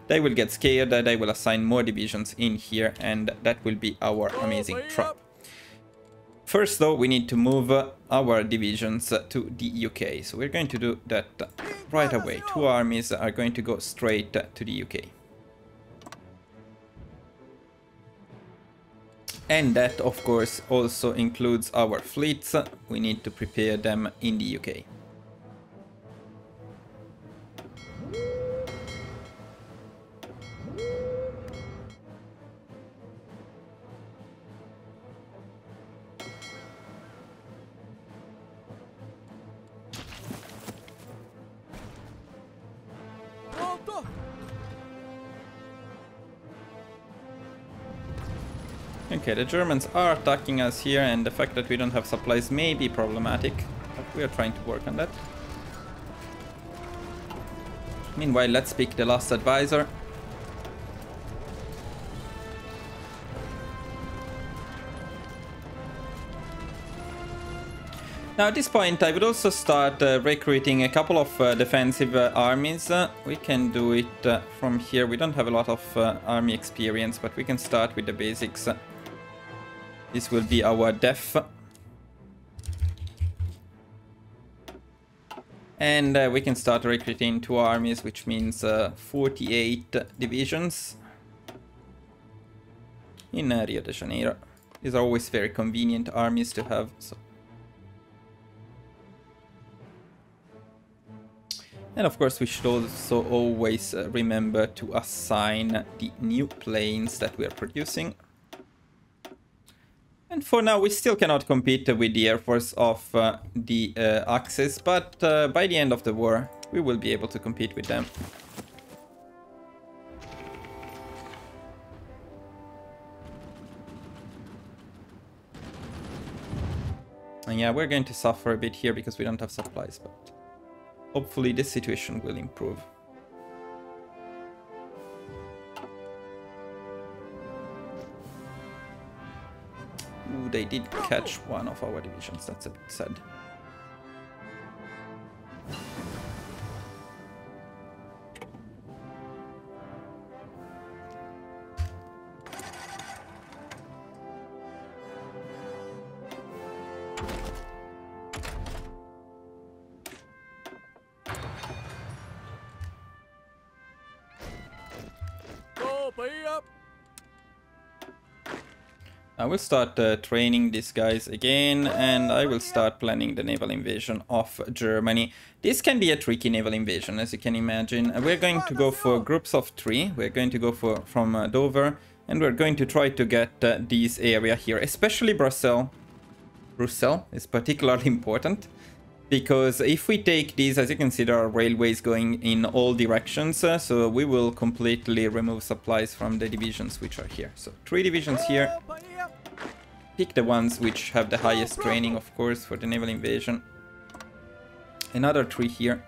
They will get scared, they will assign more divisions in here, and that will be our amazing trap. First though, we need to move our divisions to the UK. So we're going to do that right away. Two armies are going to go straight to the UK. And that, of course, also includes our fleets. We need to prepare them in the UK. Okay, the Germans are attacking us here, and the fact that we don't have supplies may be problematic, but we are trying to work on that. Meanwhile, let's pick the last advisor. Now at this point I would also start recruiting a couple of defensive armies. We can do it from here. We don't have a lot of army experience, but we can start with the basics. This will be our def. And we can start recruiting 2 armies, which means 48 divisions in Rio de Janeiro. These are always very convenient armies to have. So. And of course we should also always remember to assign the new planes that we are producing. And for now we still cannot compete with the air force of the Axis, but by the end of the war we will be able to compete with them. And yeah, we're going to suffer a bit here because we don't have supplies, but hopefully this situation will improve. Ooh, they did catch one of our divisions. That's a bit sad. I will start training these guys again, and I will start planning the naval invasion of Germany. This can be a tricky naval invasion, as you can imagine. We're going to go for groups of 3. We're going to go from Dover, and we're going to try to get this area here, especially Brussels. Brussels is particularly important, because if we take these, as you can see, there are railways going in all directions, so we will completely remove supplies from the divisions which are here. So 3 divisions here. Pick the ones which have the highest training, of course, for the naval invasion. Another 3 here.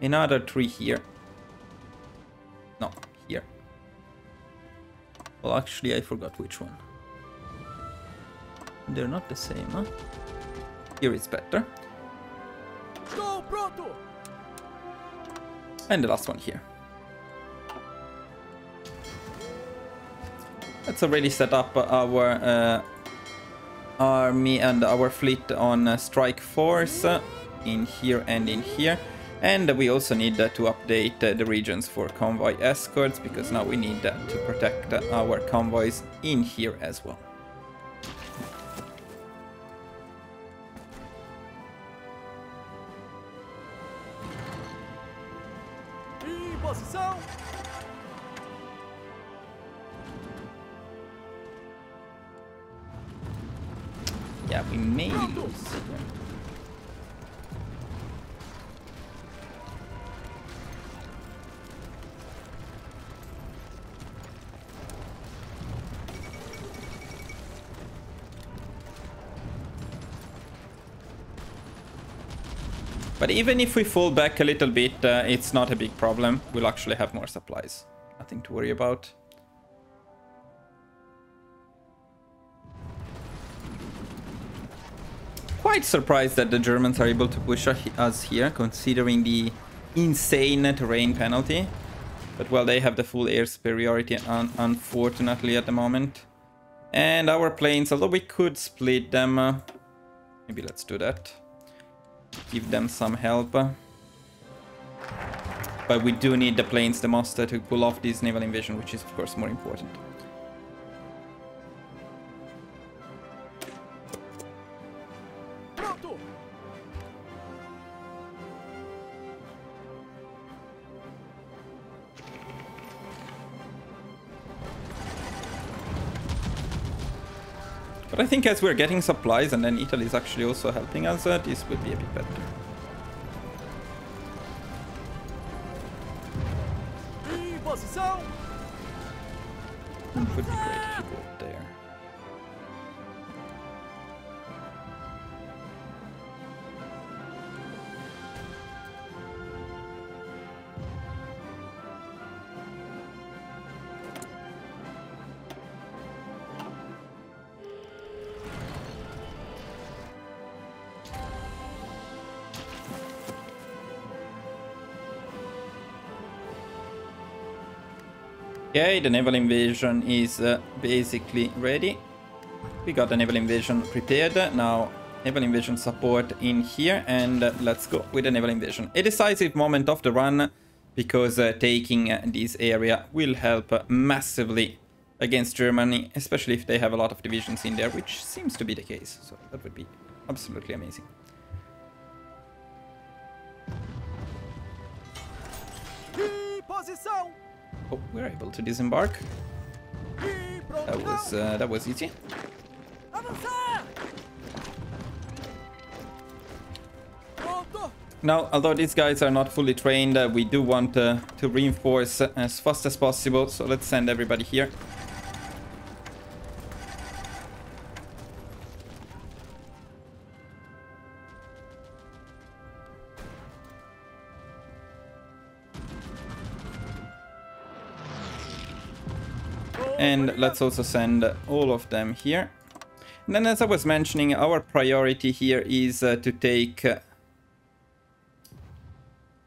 Another 3 here. No, here. Well, actually, I forgot which one. They're not the same, huh? Here it's better. And the last one here. Let's already set up our army and our fleet on strike force in here and in here. And we also need to update the regions for convoy escorts, because now we need to protect our convoys in here as well. Yeah, we may lose here. But even if we fall back a little bit, it's not a big problem. We'll actually have more supplies. Nothing to worry about. Quite surprised that the Germans are able to push us here, considering the insane terrain penalty. But well, they have the full air superiority, unfortunately, at the moment. And our planes, although we could split them, maybe let's do that. Give them some help. But we do need the planes the most to pull off this naval invasion, which is of course more important. But I think as we're getting supplies, and then Italy is actually also helping us, this will be a bit better. It would be great if you go up there. Okay, the naval invasion is basically ready. We got the naval invasion prepared. Now, naval invasion support in here, and let's go with the naval invasion. A decisive moment of the run, because taking this area will help massively against Germany, especially if they have a lot of divisions in there, which seems to be the case. So that would be absolutely amazing. Posição. Oh, we're able to disembark. That was easy. Avançar. Pronto. Now, although these guys are not fully trained, we do want to reinforce as fast as possible. So let's send everybody here. And let's also send all of them here. And then, as I was mentioning, our priority here is to take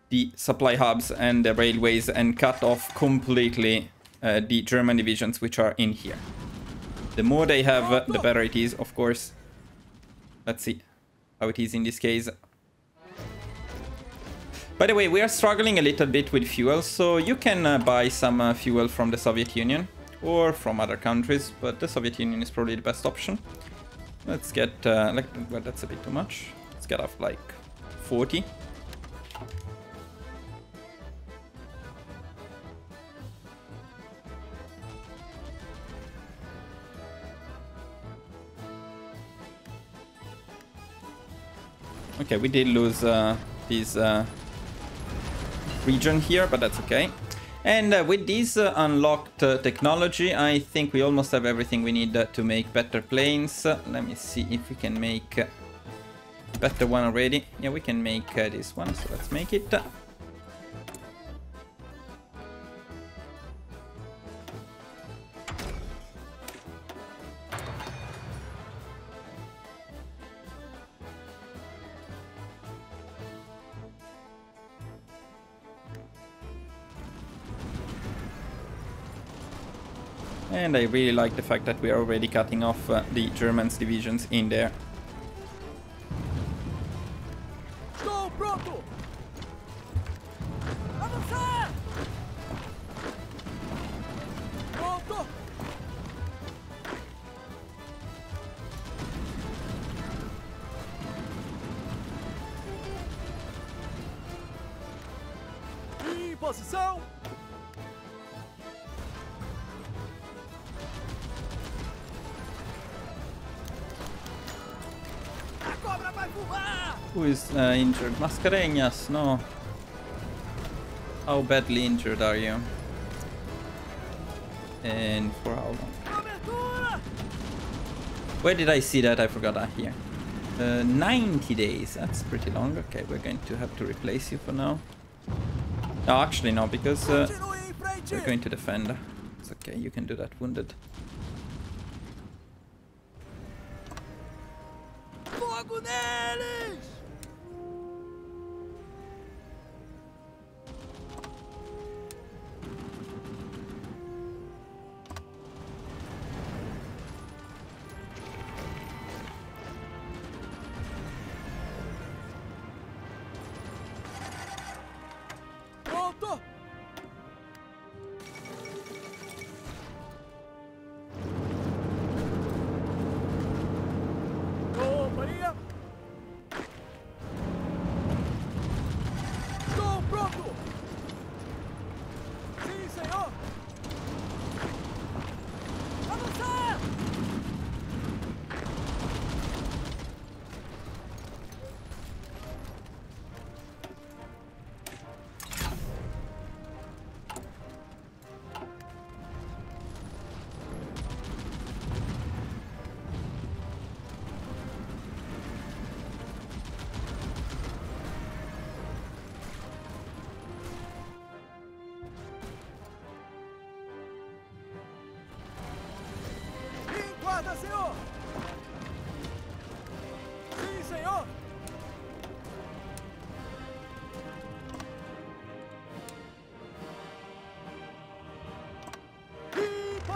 the supply hubs and the railways and cut off completely the German divisions which are in here. The more they have, the better it is, of course. Let's see how it is in this case. By the way, we are struggling a little bit with fuel, so you can buy some fuel from the Soviet Union or from other countries, but the Soviet Union is probably the best option. Let's get, well, that's a bit too much. Let's get off like 40. Okay, we did lose this region here, but that's okay. And with this unlocked technology, I think we almost have everything we need to make better planes. Let me see if we can make a better one already. Yeah, we can make this one, so let's make it. And I really like the fact that we are already cutting off the Germans' divisions in there. Estou pronto. Avançar. Pronto. Em posição. Who is injured? Mascarenhas, no. How badly injured are you? And for how long? Where did I see that? I forgot that here. 90 days, that's pretty long. Okay, we're going to have to replace you for now. No, actually no, because we're going to defend. It's okay, you can do that, wounded. Fogo neles! Pronto! Companhia!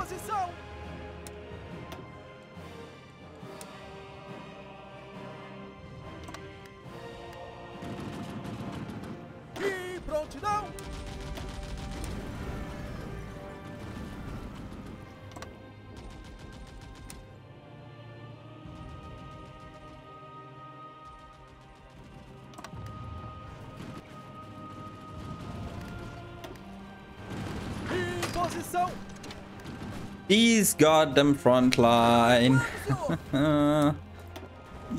posição! Em prontidão! Posição! These goddamn front line.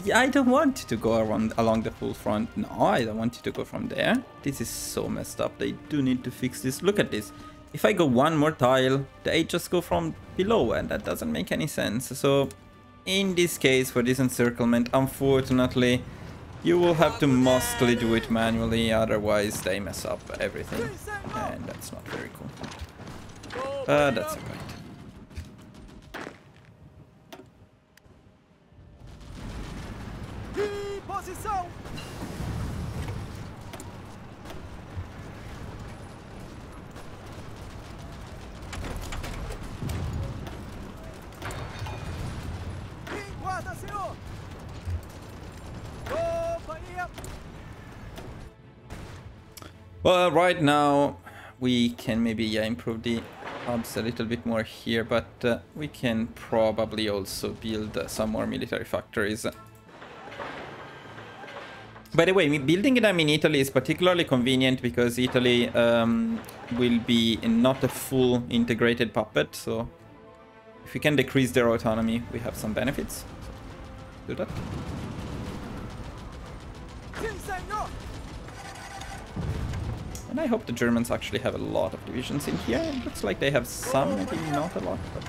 Yeah, I don't want to go along the full front. No, I don't want you to go from there. This is so messed up. They do need to fix this. Look at this. If I go one more tile, they just go from below, and that doesn't make any sense. So, in this case, for this encirclement, unfortunately, you will have to mostly do it manually, otherwise they mess up everything. And that's not very cool. But that's alright. Posição! Em guarda, senhor! Companhia! Well, right now we can maybe improve the hubs a little bit more here, but we can probably also build some more military factories. By the way, building them in Italy is particularly convenient because Italy will be not a full integrated puppet, so if we can decrease their autonomy, we have some benefits. So, do that. And I hope the Germans actually have a lot of divisions in here. It looks like they have some, maybe not a lot. But...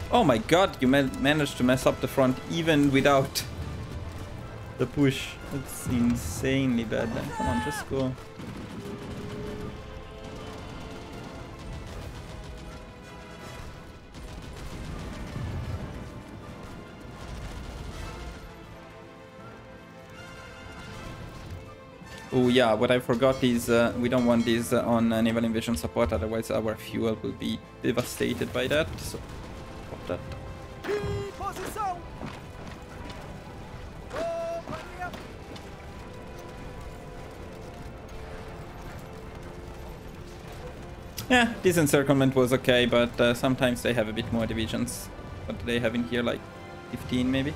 Oh my god, you managed to mess up the front even without the push. That's insanely bad then. Come on, just go. Oh yeah, what I forgot is we don't want this on naval invasion support, otherwise our fuel will be devastated by that. So pop that. Yeah, this encirclement was okay, but sometimes they have a bit more divisions. What do they have in here, like 15 maybe?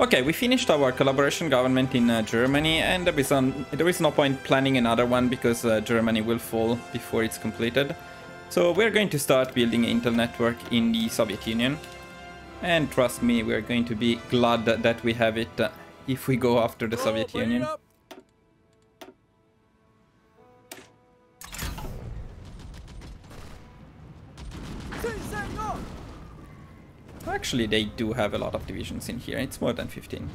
Okay, we finished our collaboration government in Germany, and there is no point planning another one because Germany will fall before it's completed. So we're going to start building an Intel network in the Soviet Union. And trust me, we're going to be glad that we have it if we go after the Soviet Union. Actually, they do have a lot of divisions in here. It's more than 15.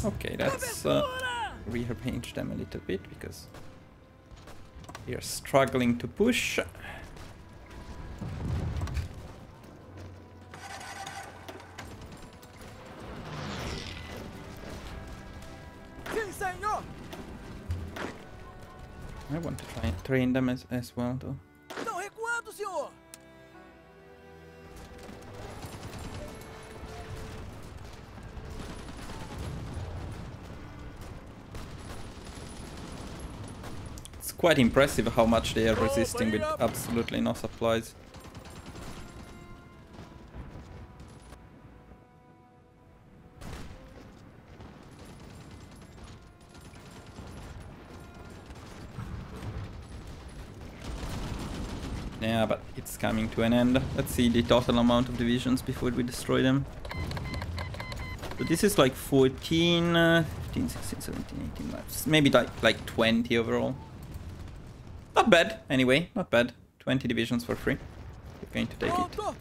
Okay, let's rearrange them a little bit because they are struggling to push. I want to try and train them as well, though. Não recuando, senhor. It's quite impressive how much they are resisting with absolutely no supplies. Yeah, but it's coming to an end. Let's see the total amount of divisions before we destroy them. So this is like 14, 15, 16, 17, 18, maybe like 20 overall. Not bad, anyway, not bad. 20 divisions for free. We're going to take it.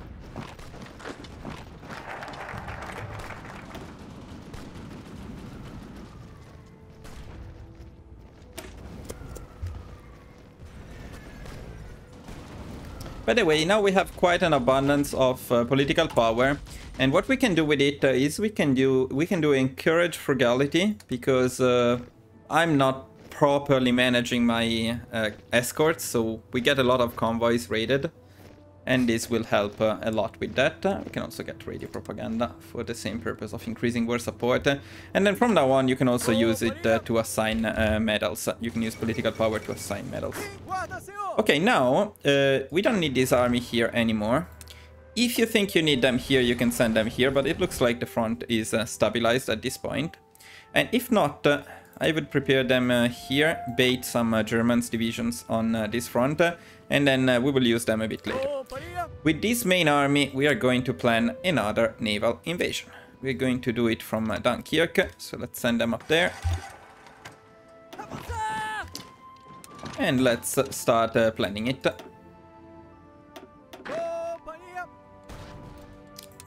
By the way, now we have quite an abundance of political power, and what we can do with it is we can do encourage frugality, because I'm not properly managing my escorts, so we get a lot of convoys raided, and this will help a lot with that. We can also get radio propaganda for the same purpose of increasing war support, and then from now on you can also use it to assign medals. You can use political power to assign medals. Okay, now we don't need this army here anymore. If you think you need them here, you can send them here, but it looks like the front is stabilized at this point. And if not, I would prepare them here, bait some Germans divisions on this front, and then we will use them a bit later. With this main army, we are going to plan another naval invasion. We're going to do it from Dunkirk, so let's send them up there. And let's start planning it.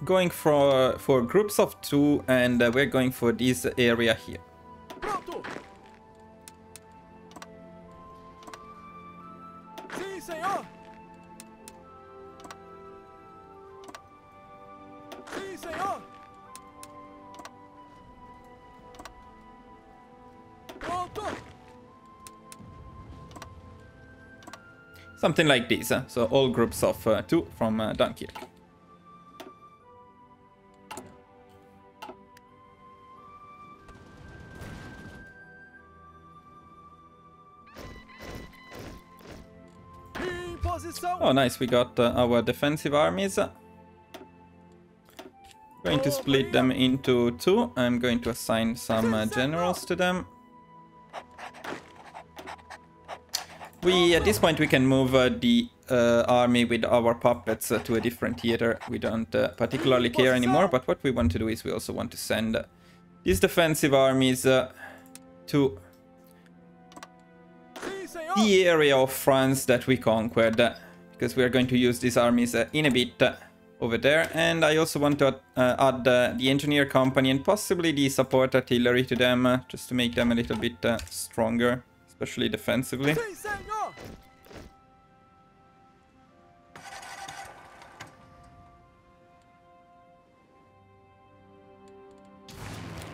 Going for groups of 2, and we're going for this area here. Something like this, so all groups of 2 from Dunkirk. Oh nice, we got our defensive armies. Going to split them into 2. I'm going to assign some generals to them. At this point we can move the army with our puppets to a different theater. We don't particularly care anymore, but what we want to do is we also want to send these defensive armies to the area of France that we conquered, because we are going to use these armies in a bit over there. And I also want to add the engineer company and possibly the support artillery to them, just to make them a little bit stronger, especially defensively.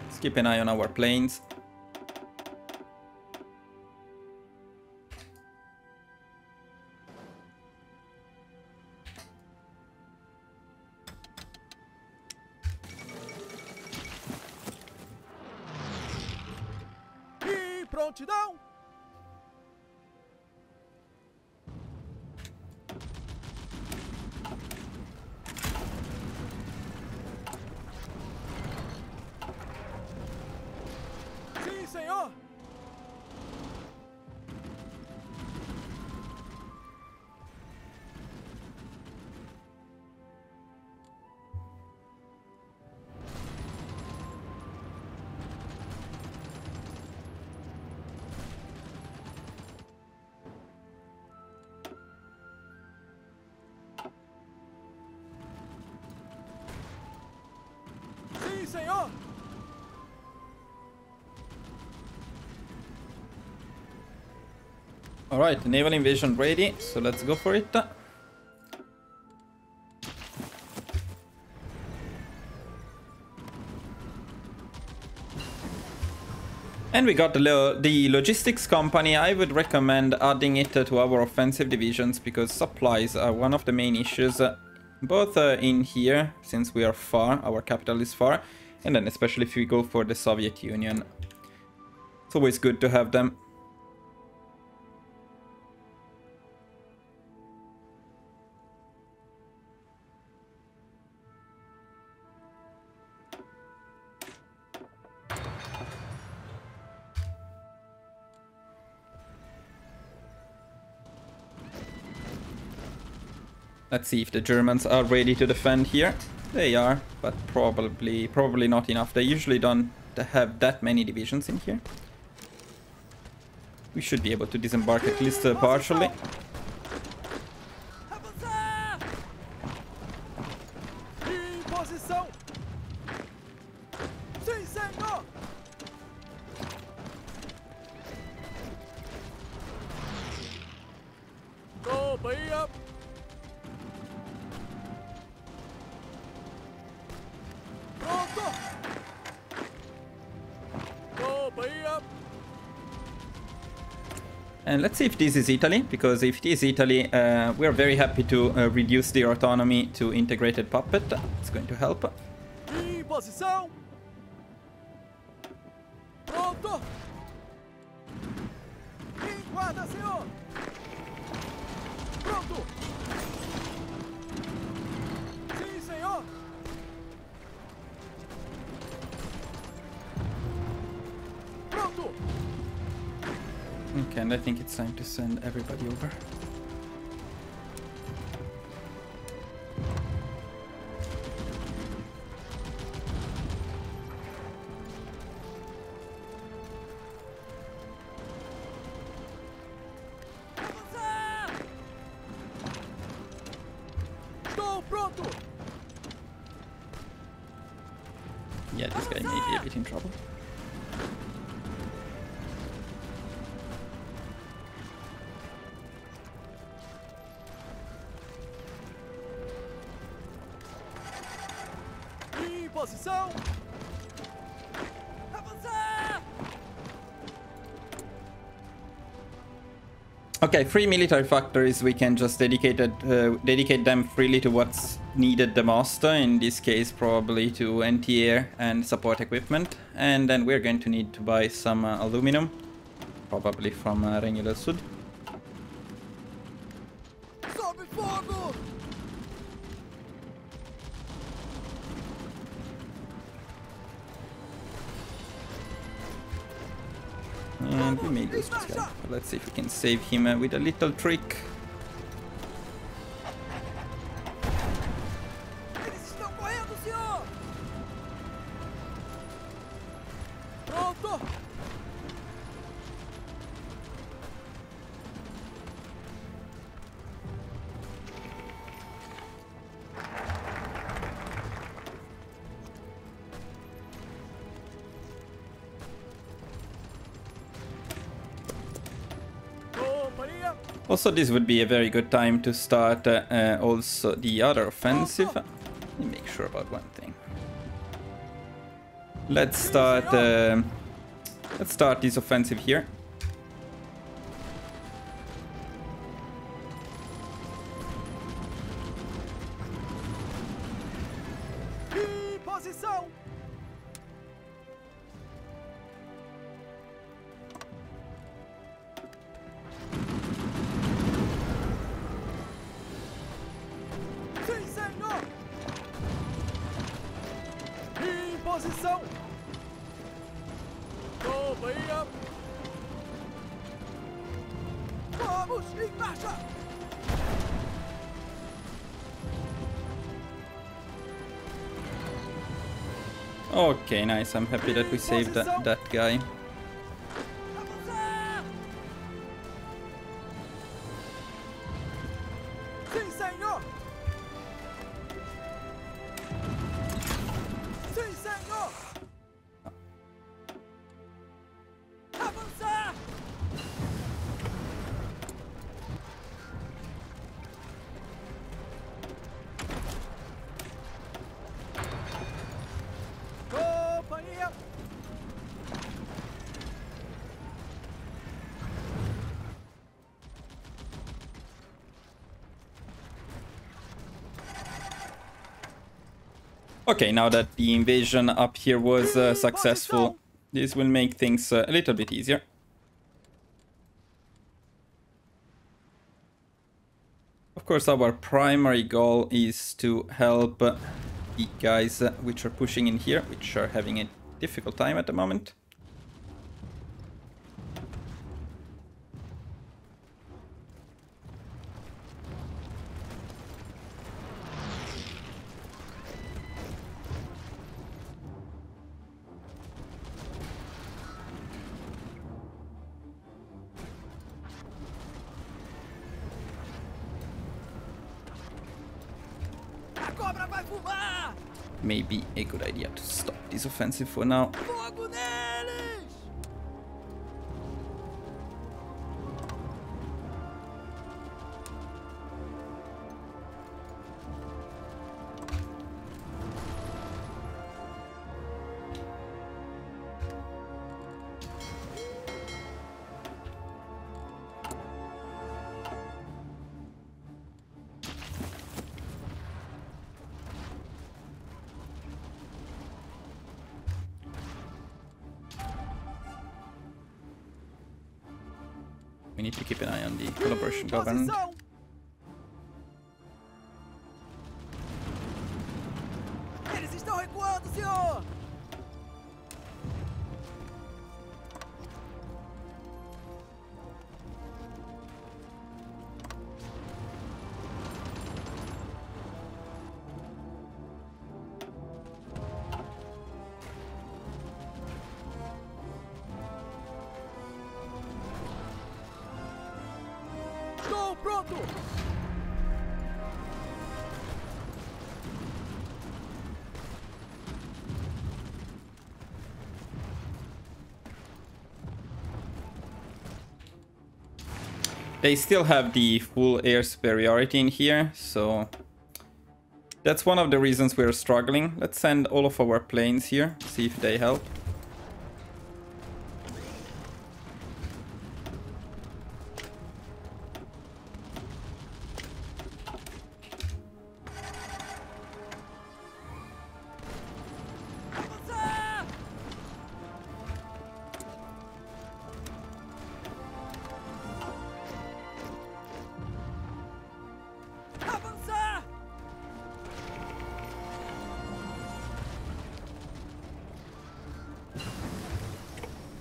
Let's keep an eye on our planes. Prontidão! Sim, senhor! Senhor! Alright, naval invasion ready, so let's go for it. And we got the logistics company. I would recommend adding it to our offensive divisions, because supplies are one of the main issues. Both in here, since we are far, our capital is far, and then especially if we go for the Soviet Union. It's always good to have them. Let's see if the Germans are ready to defend here. They are, but probably not enough. They usually don't have that many divisions in here. We should be able to disembark at least partially. And let's see if this is Italy, because if it is Italy, we are very happy to reduce their autonomy to integrated puppet. It's going to help. Em posição. Pronto. Em guarda, senhor. Pronto. Sim, senhor. Pronto. Okay, and I think it's time to send everybody over. Avançar. Estou pronto. Yeah, this guy may be a bit in trouble. Em posição. Avançar. Okay, 3 military factories, we can just dedicate them freely to what's needed the most. In this case, probably to anti-air and support equipment. And then we're going to need to buy some aluminum, probably from Regno del Sud. Sobe fogo. And we may lose this guy. But let's see if we can save him with a little trick. Eles estão correndo, senhor. Pronto. Companhia. Also, this would be a very good time to start also the other offensive. Let me make sure about one thing. Let's start this offensive here. Em posição. Sim, senhor. Em posição. Companhia. Vamos em marcha. Okay, nice. I'm happy that we saved that guy. Avançar. Sim, senhor. Sim, senhor. Avançar. Companhia. Okay, now that the invasion up here was successful, this will make things a little bit easier. Of course, our primary goal is to help the guys which are pushing in here, which are having a difficult time at the moment. A cobra vai fumar. Maybe a good idea to stop this offensive for now. Fogo neles. need to keep an eye on the collaboration government. Posição! Eles estão recuando, senhor! Estou pronto! They still have the full air superiority in here, so that's one of the reasons we're struggling. Let's send all of our planes here, see if they help. Avançar! Avançar!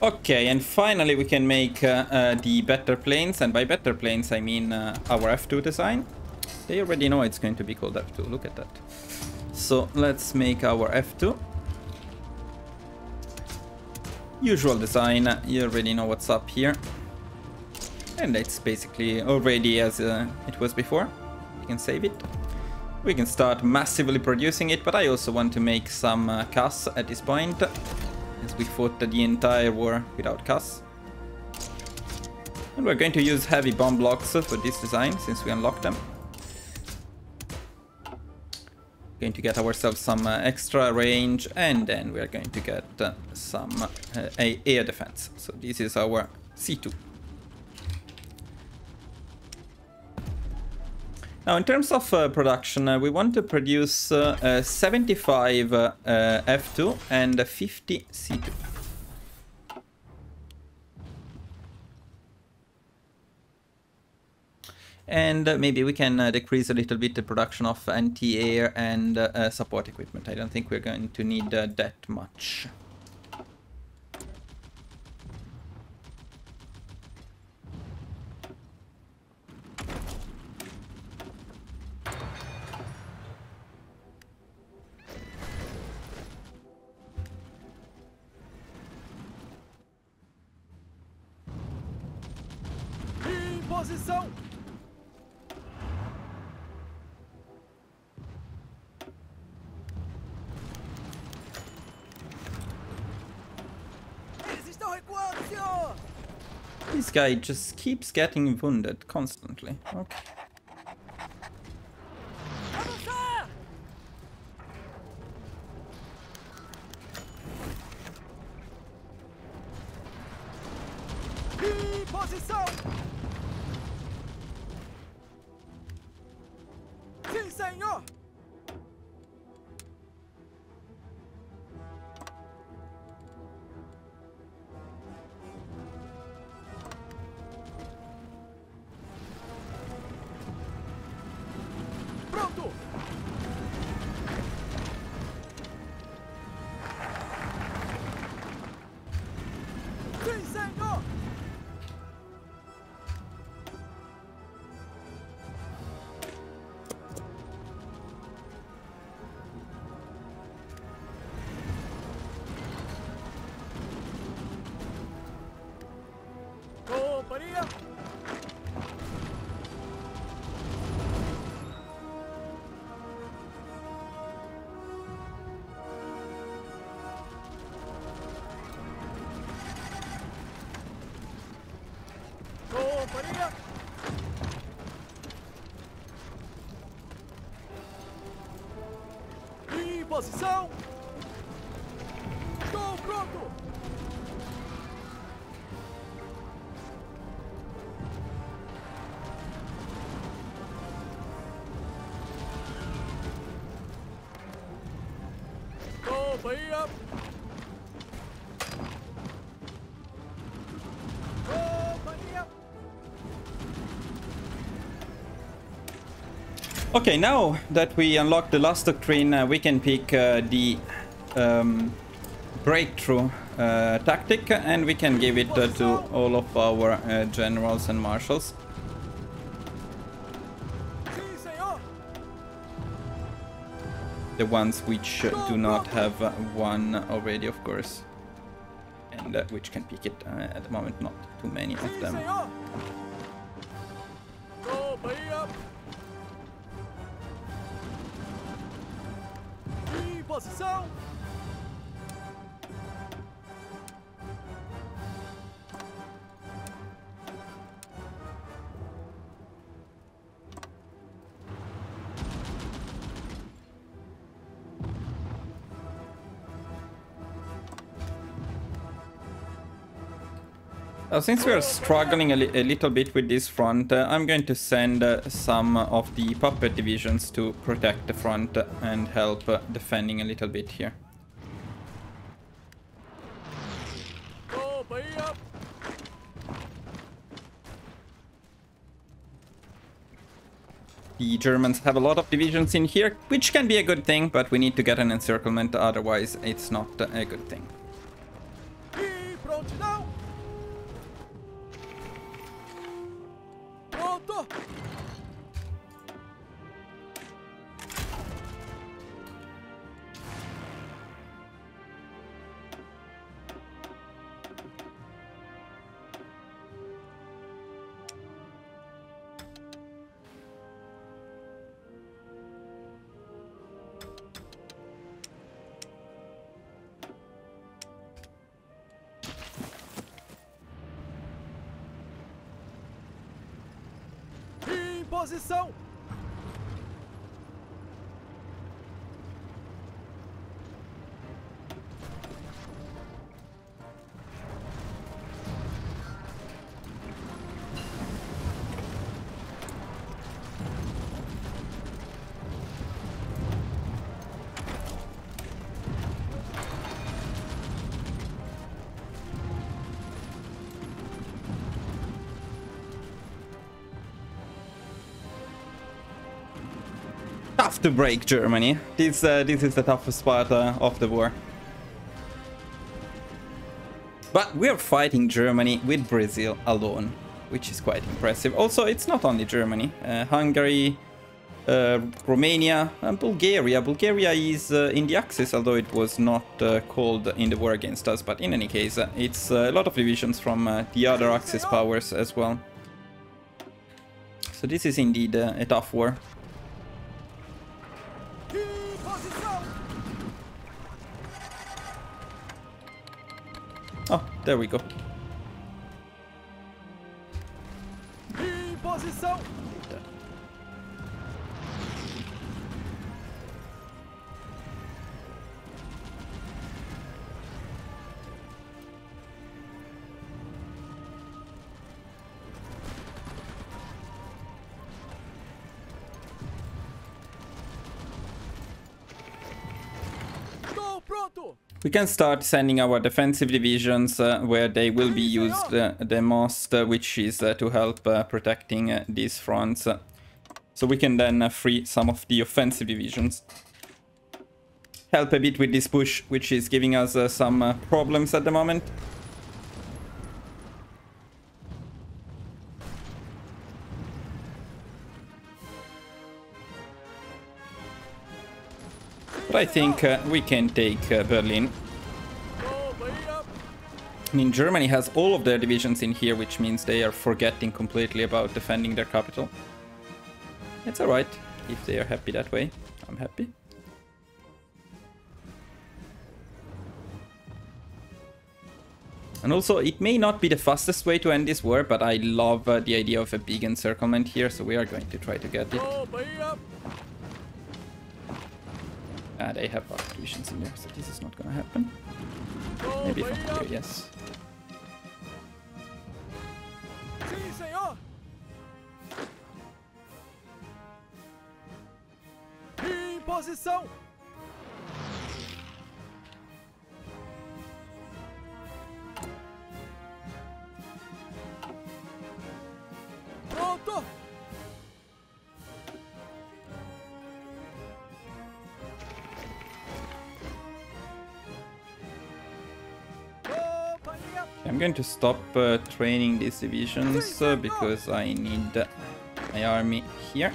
Okay, and finally we can make the better planes, and by better planes I mean our F2 design. They already know it's going to be called F2, look at that. So let's make our F2. Usual design, you already know what's up here. And it's basically already as it was before. You can save it. We can start massively producing it, but I also want to make some CAS at this point, as we fought the entire war without CAS. And we're going to use heavy bomb blocks for this design, since we unlocked them. Going to get ourselves some extra range, and then we're going to get some air defense. So this is our C2. Now in terms of production, we want to produce 75 F2 and 50 C2. And maybe we can decrease a little bit the production of anti-air and support equipment. I don't think we're going to need that much. Em posição! Eles estão recuando, senhor! This guy just keeps getting wounded constantly. Okay. Avançar! Em posição! Sim, senhor! Pronto! Sim, senhor! Companhia! Companhia! Em posição! Estou pronto! Companhia! Companhia! Okay, now that we unlock the last doctrine, we can pick the breakthrough tactic, and we can give it to all of our generals and marshals. Sim, senhor. The ones which do not have one already, of course. And which can pick it at the moment, not too many of Sim, them. senhor. Tropa aí up. Em posição. Since we are struggling a little bit with this front, I'm going to send some of the puppet divisions to protect the front and help defending a little bit here. Tropa aí up. The Germans have a lot of divisions in here, which can be a good thing, but we need to get an encirclement, otherwise it's not a good thing. E prontidão. Pronto. Em posição. Tough to break Germany. This is the toughest part of the war. But we're fighting Germany with Brazil alone, which is quite impressive. Also, it's not only Germany. Hungary, Romania, and Bulgaria. Bulgaria is in the Axis, although it was not called in the war against us. But in any case, it's a lot of divisions from the other Axis powers as well. So this is indeed a tough war. Em posição. Oh, there we go. Em posição. Estou pronto. We can start sending our defensive divisions where they will be used the most, which is to help protecting these fronts. So we can then free some of the offensive divisions. Help a bit with this push, which is giving us some problems at the moment. But I think we can take Berlin. Tropa aí up. I mean, Germany has all of their divisions in here, which means they are forgetting completely about defending their capital. It's alright, if they are happy that way. I'm happy. And also, it may not be the fastest way to end this war, but I love the idea of a big encirclement here, so we are going to try to get it. Tropa aí up. They have other divisions in there, so this is not gonna happen. Maybe Tropa from aí here, up. yes. Sim, senhor. Em posição. Pronto. I'm going to stop training these divisions because I need my army here.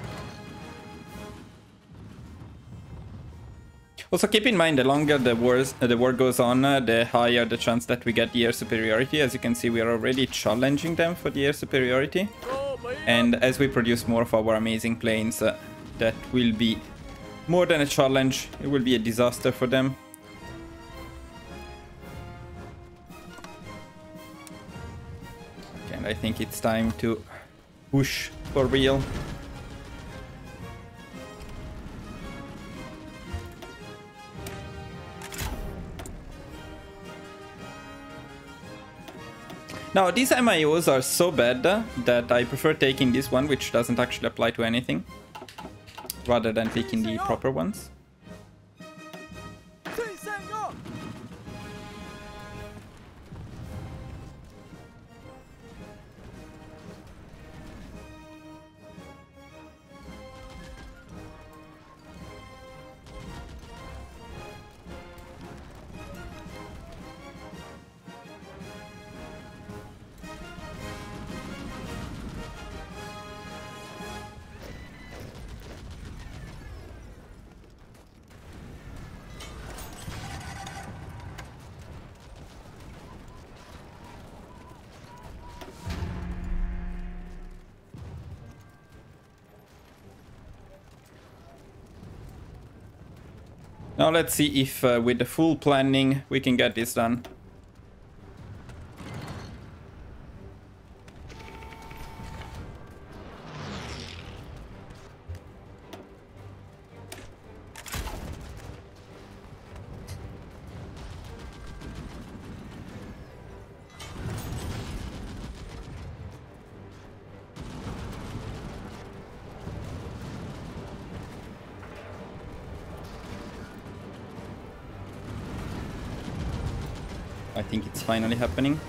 Also keep in mind, the longer the war goes on, the higher the chance that we get the air superiority. As you can see, we are already challenging them for the air superiority. And as we produce more of our amazing planes, that will be more than a challenge. It will be a disaster for them. Okay, and I think it's time to push for real. Now, these MIOs are so bad that I prefer taking this one, which doesn't actually apply to anything, rather than picking the proper ones. Now let's see if with the full planning we can get this done. I think it's finally happening.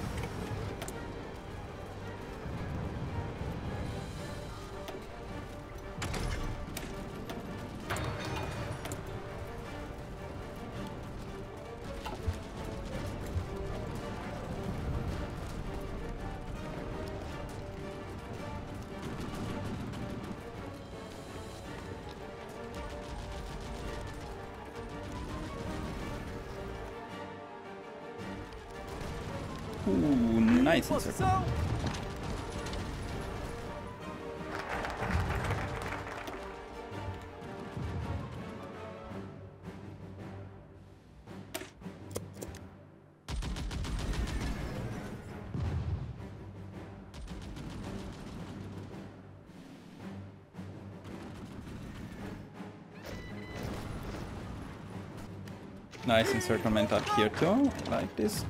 Ooh, nice encirclement. Nice encirclement up here too, like this.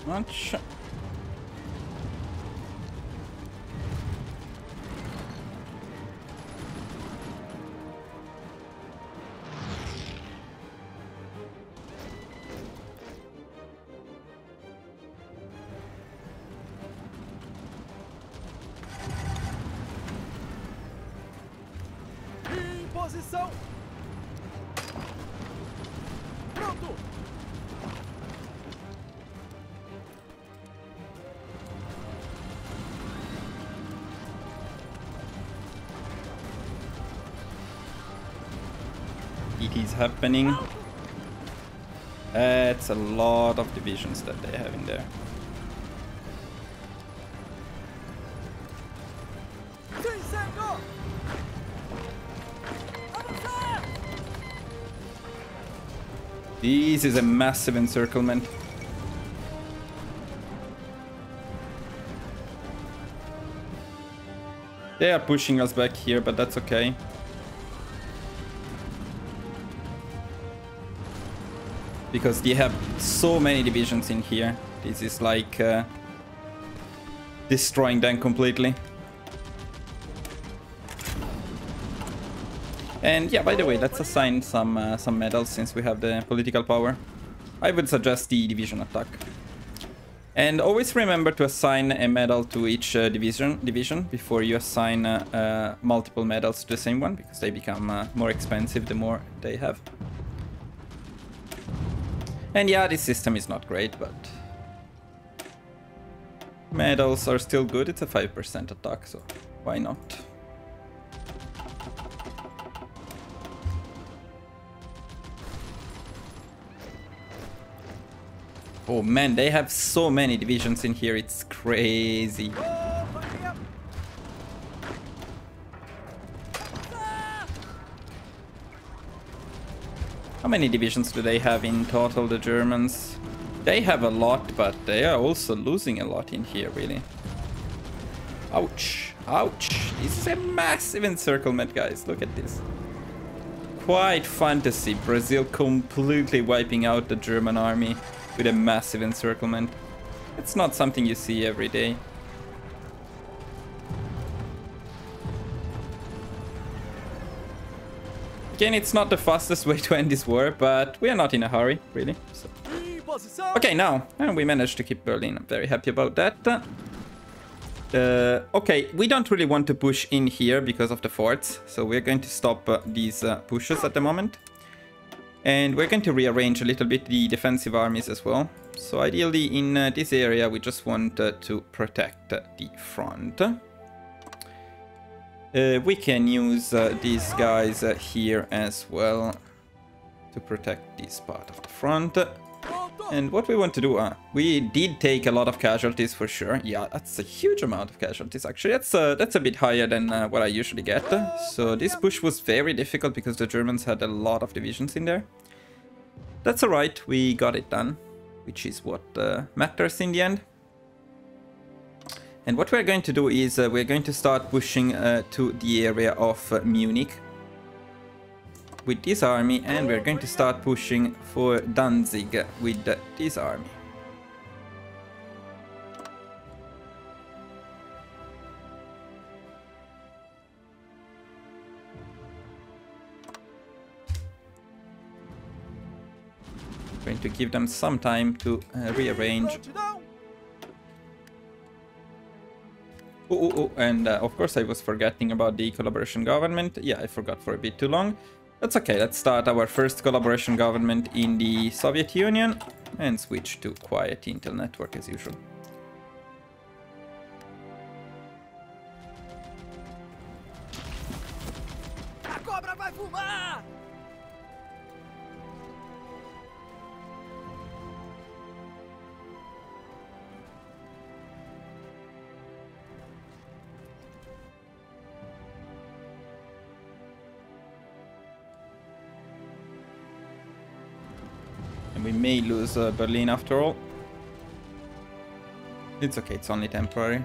Much. Em posição. Pronto. It is happening. It's a lot of divisions that they have in there. This is a massive encirclement. They are pushing us back here, but that's okay. Because they have so many divisions in here. This is like destroying them completely. And yeah, by the way, let's assign some medals since we have the political power. I would suggest the division attack. And always remember to assign a medal to each division before you assign multiple medals to the same one, because they become more expensive the more they have. And yeah, this system is not great, but medals are still good. It's a 5% attack, so why not? Oh man, they have so many divisions in here, it's crazy. How many divisions do they have in total, the Germans? They have a lot, but they are also losing a lot in here, really. Ouch, ouch. This is a massive encirclement, guys. Look at this. Quite fantasy. Brazil completely wiping out the German army with a massive encirclement. It's not something you see every day. Again, it's not the fastest way to end this war, but we are not in a hurry, really. So. Okay, now we managed to keep Berlin. I'm very happy about that. Okay, we don't really want to push in here because of the forts, so we're going to stop these pushes at the moment. And we're going to rearrange a little bit the defensive armies as well. So ideally in this area we just want to protect the front. We can use these guys here as well to protect this part of the front. And what we want to do, we did take a lot of casualties for sure. Yeah, that's a huge amount of casualties actually. That's a bit higher than what I usually get. So this push was very difficult because the Germans had a lot of divisions in there. That's alright, we got it done, which is what matters in the end. And what we're going to do is we're going to start pushing to the area of Munich with this army, and we're going to start pushing for Danzig with this army. Going to give them some time to rearrange. And of course I was forgetting about the collaboration government. Yeah, I forgot for a bit too long. That's okay, let's start our first collaboration government in the Soviet Union and switch to quiet Intel network as usual. We may lose Berlin after all. It's okay, it's only temporary.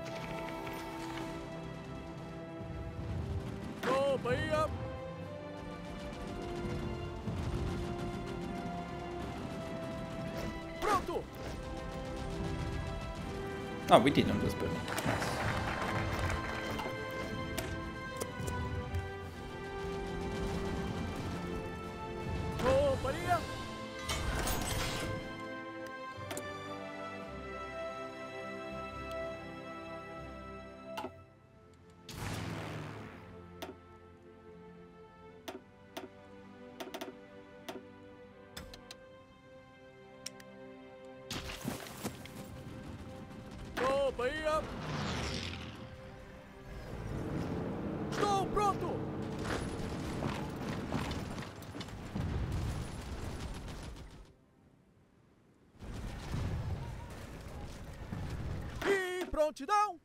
Oh, we didn't lose Berlin. Nice. Estou pronto! Em prontidão!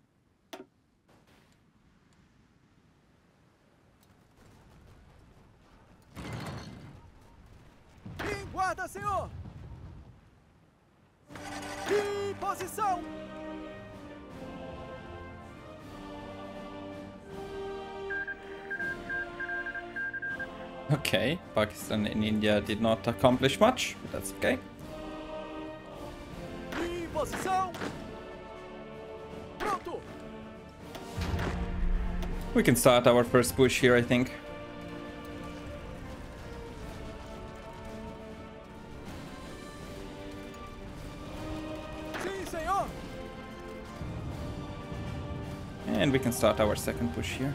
Em guarda, senhor! Em posição! Okay, Pakistan and India did not accomplish much, but that's okay. Em posição! Pronto! We can start our first push here, I think. Sim, senhor! And we can start our second push here.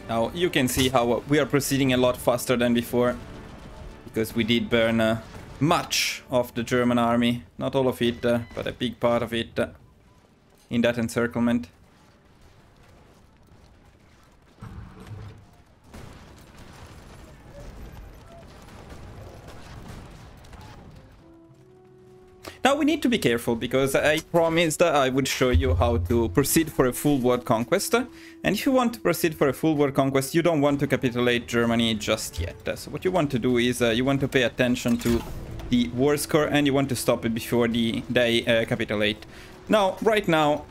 Now you can see how we are proceeding a lot faster than before, because we did burn much of the German army. Not all of it, but a big part of it in that encirclement. Now we need to be careful, because I promised I would show you how to proceed for a full world conquest. And if you want to proceed for a full world conquest, you don't want to capitulate Germany just yet. So what you want to do is you want to pay attention to the war score, and you want to stop it before they capitulate. Now, right now,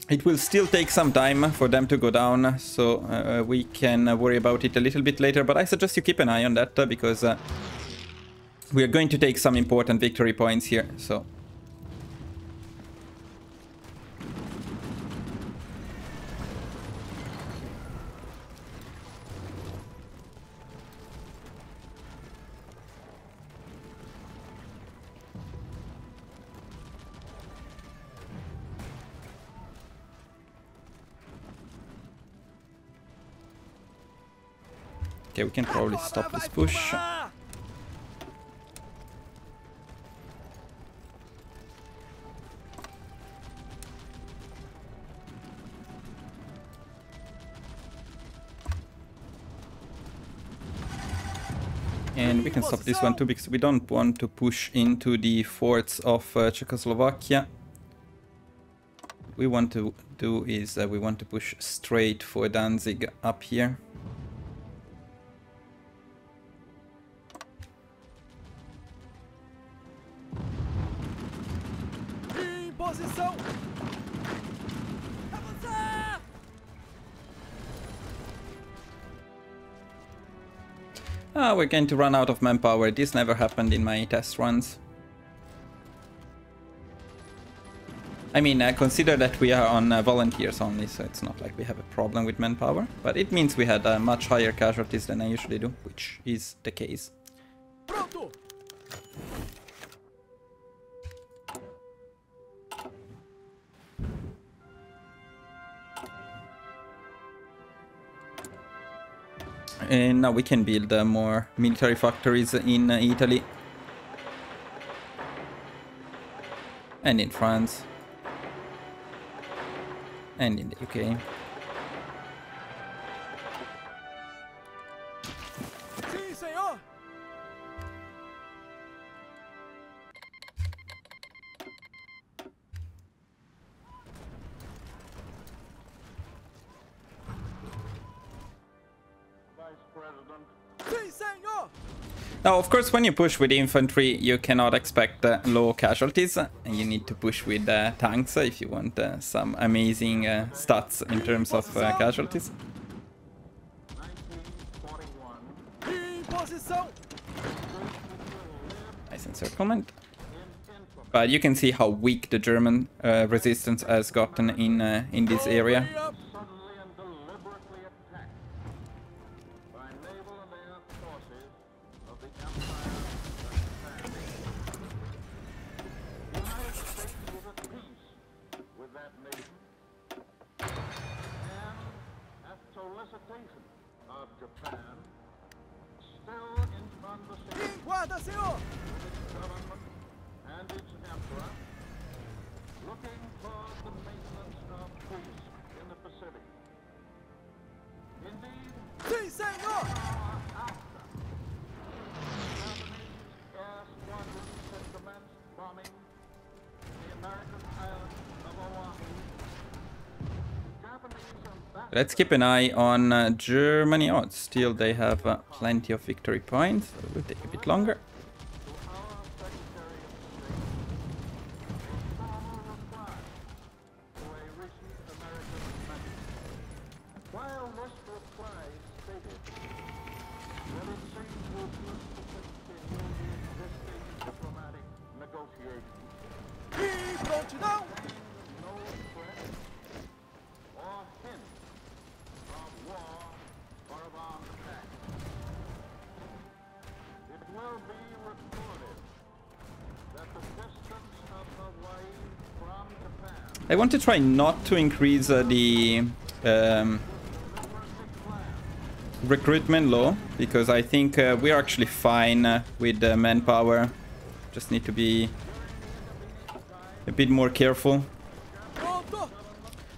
it will still take some time for them to go down, so we can worry about it a little bit later. But I suggest you keep an eye on that, because we are going to take some important victory points here, so... Okay, we can probably stop this push. And we can stop this one too, because we don't want to push into the forts of Czechoslovakia. What we want to do is we want to push straight for Danzig up here. Em posição! Avançar! We're going to run out of manpower. This never happened in my test runs. I mean, consider that we are on volunteers only, so it's not like we have a problem with manpower. But it means we had much higher casualties than I usually do, which is the case. Pronto! And now we can build more military factories in Italy. And in France. And in the UK. Sim, senhor! Sim, senhor! Now, of course, when you push with infantry, you cannot expect low casualties. And you need to push with tanks if you want some amazing stats in terms of casualties. Em posição! Nice encirclement. But you can see how weak the German resistance has gotten in this area. Hurry up! Em guarda, senhor! Sim, senhor! Let's keep an eye on Germany. Oh, still they have plenty of victory points. So it will take a bit longer. Em prontidão! I want to try not to increase the recruitment low, because I think we're actually fine with the manpower. Just need to be a bit more careful. Pronto.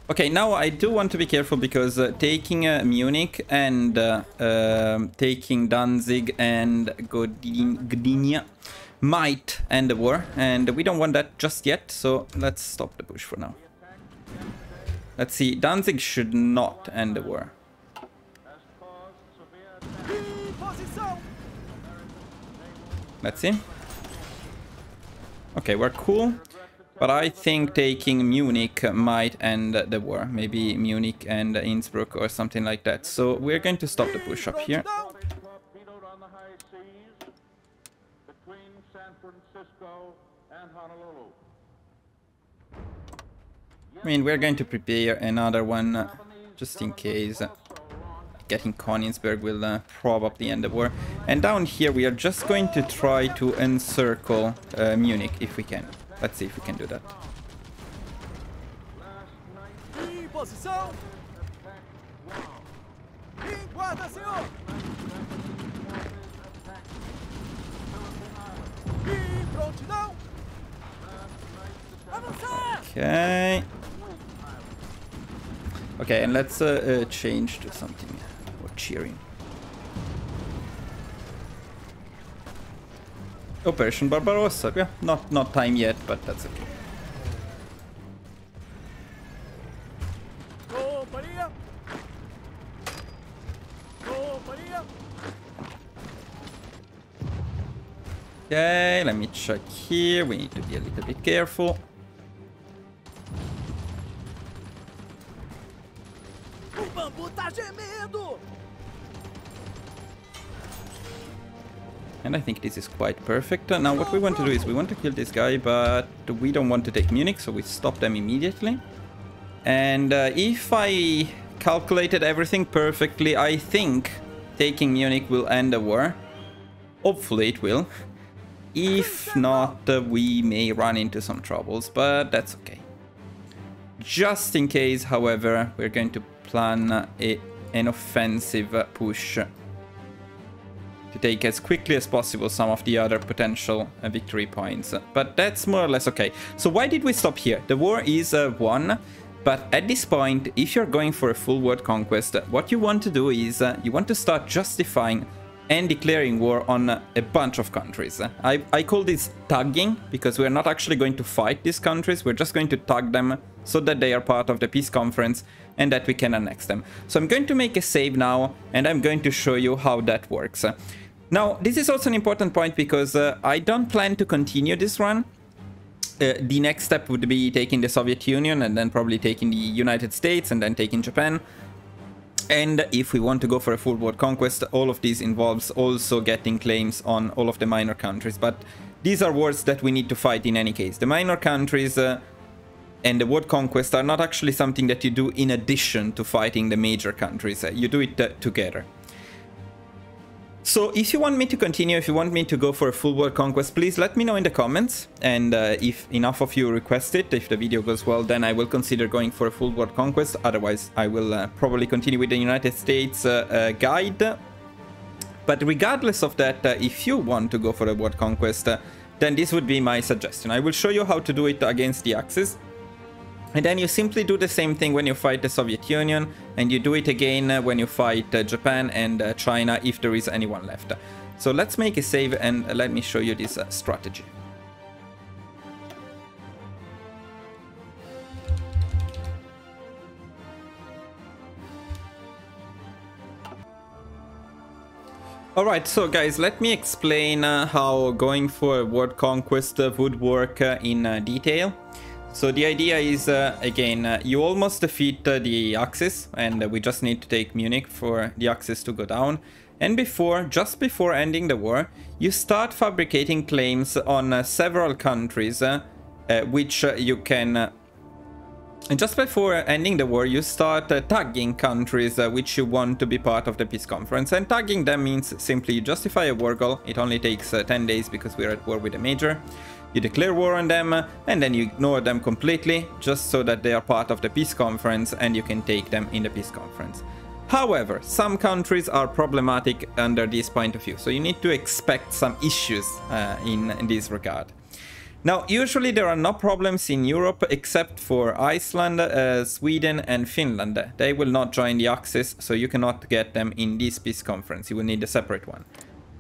Okay, now I do want to be careful because taking Munich and taking Danzig and Gdynia might end the war, and we don't want that just yet, so let's stop the push for now. Let's see, Danzig should not end the war. Em posição. Let's see. Okay, we're cool. But I think taking Munich might end the war. Maybe Munich and Innsbruck or something like that. So we're going to stop the push up here. Torpedoed on the high seas between San Francisco and Honolulu. I mean, we're going to prepare another one just in case. Getting Königsberg will probably end the war. And down here we are just going to try to encircle Munich if we can. Let's see if we can do that. Em posição. Em guarda, senhor. Em prontidão. Avançar. Okay. Okay, and let's change to something more cheering. Operation Barbarossa. Yeah, not time yet, but that's okay. Companhia. Companhia. Okay, let me check here. We need to be a little bit careful. O bambu tá gemendo. And I think this is quite perfect. Now what we want to do is we want to kill this guy, but we don't want to take Munich, so we stop them immediately. And if I calculated everything perfectly, I think taking Munich will end the war. Hopefully it will. If not, we may run into some troubles, but that's okay. Just in case, however, we're going to plan an offensive push to take as quickly as possible some of the other potential victory points. But that's more or less okay. So why did we stop here? The war is won, but at this point, if you're going for a full world conquest, what you want to do is you want to start justifying and declaring war on a bunch of countries. I call this tugging, because we're not actually going to fight these countries, we're just going to tug them so that they are part of the peace conference and that we can annex them. So I'm going to make a save now, and I'm going to show you how that works. Now, this is also an important point because I don't plan to continue this run. The next step would be taking the Soviet Union and then probably taking the United States and then taking Japan. And if we want to go for a full world conquest, all of this involves also getting claims on all of the minor countries. But these are wars that we need to fight in any case. The minor countries and the world conquest are not actually something that you do in addition to fighting the major countries. You do it together. So if you want me to continue, if you want me to go for a full world conquest, please let me know in the comments. And if enough of you request it, if the video goes well, then I will consider going for a full world conquest. Otherwise, I will probably continue with the United States guide. But regardless of that, if you want to go for a world conquest, then this would be my suggestion. I will show you how to do it against the Axis. And then you simply do the same thing when you fight the Soviet Union, and you do it again when you fight Japan and China, if there is anyone left. So let's make a save and let me show you this strategy. Alright, so guys, let me explain how going for a world conquest would work in detail. So the idea is, again, you almost defeat the Axis, and we just need to take Munich for the Axis to go down. And just before ending the war, you start fabricating claims on several countries, which you can... and just before ending the war, you start tagging countries which you want to be part of the peace conference. And tagging them means simply you justify a war goal. It only takes 10 days because we're at war with a major. You declare war on them, and then you ignore them completely, just so that they are part of the peace conference and you can take them in the peace conference. However, some countries are problematic under this point of view, so you need to expect some issues in this regard. Now, usually there are no problems in Europe except for Iceland, Sweden and Finland. They will not join the Axis, so you cannot get them in this peace conference. You will need a separate one.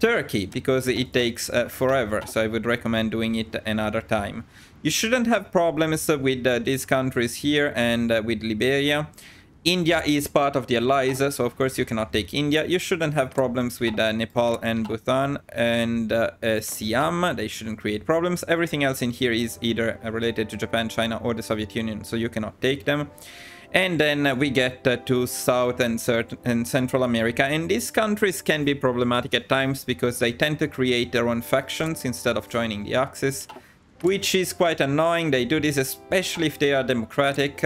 Turkey, because it takes forever, so I would recommend doing it another time. You shouldn't have problems with these countries here and with Liberia. India is part of the allies, so of course you cannot take India. You shouldn't have problems with Nepal and Bhutan and Siam. They shouldn't create problems. Everything else in here is either related to Japan, China or the Soviet Union, so you cannot take them. And then we get to South and Central America, and these countries can be problematic at times because they tend to create their own factions instead of joining the Axis, which is quite annoying. They do this especially if they are democratic,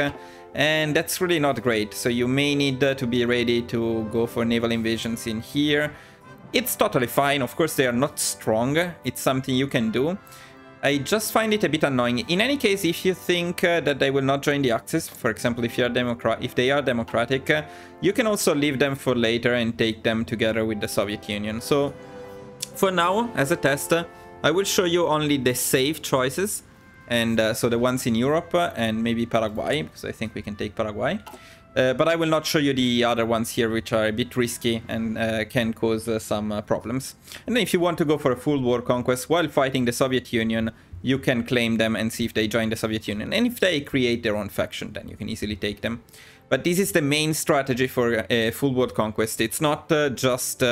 and that's really not great. So you may need to be ready to go for naval invasions in here. It's totally fine. Of course, they are not strong. It's something you can do. I just find it a bit annoying. In any case, if you think that they will not join the Axis, for example, if they are democratic, you can also leave them for later and take them together with the Soviet Union. So for now, as a test, I will show you only the safe choices, and so the ones in Europe and maybe Paraguay, because I think we can take Paraguay. But I will not show you the other ones here, which are a bit risky and can cause some problems. And then if you want to go for a full war conquest while fighting the Soviet Union, you can claim them and see if they join the Soviet Union. And if they create their own faction, then you can easily take them. But this is the main strategy for a full war conquest. It's not just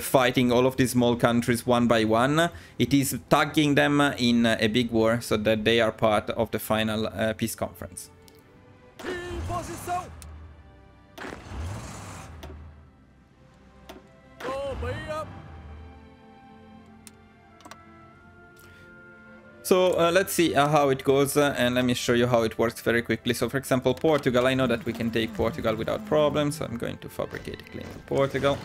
fighting all of these small countries one by one. It is tagging them in a big war so that they are part of the final peace conference. Em posição! Bahia! So let's see how it goes, and let me show you how it works very quickly. So for example, Portugal, I know that we can take Portugal without problems, so I'm going to fabricate a claim to Portugal.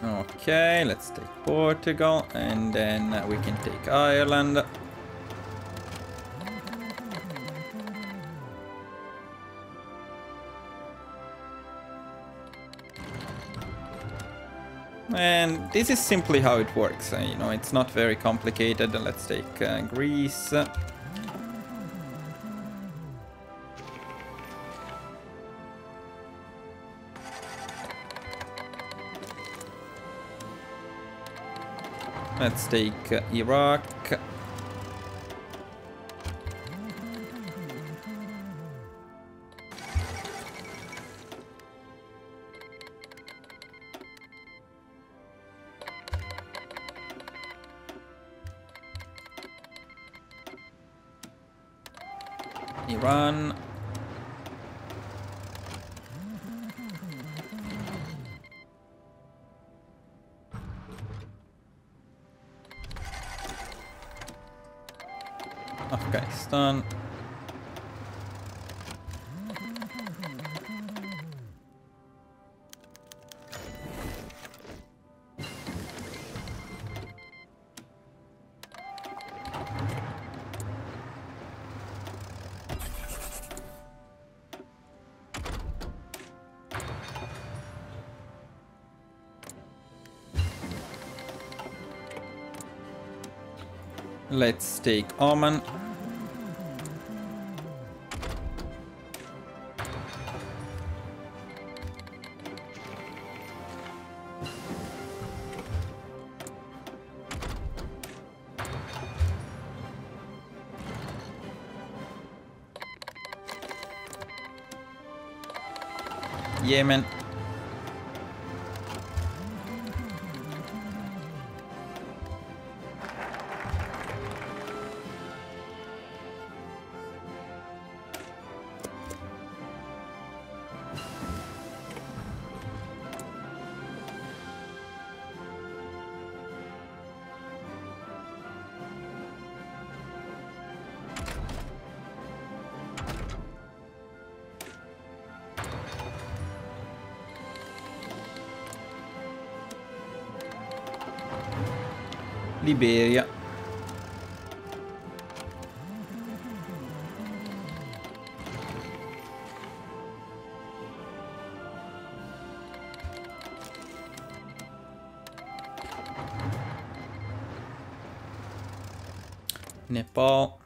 Okay, let's take Portugal, and then we can take Ireland. And this is simply how it works. You know, it's not very complicated. Let's take Greece. Let's take Iraq. Iran. Afghanistan. Let's take Oman. Yemen. Liberia. Nepal.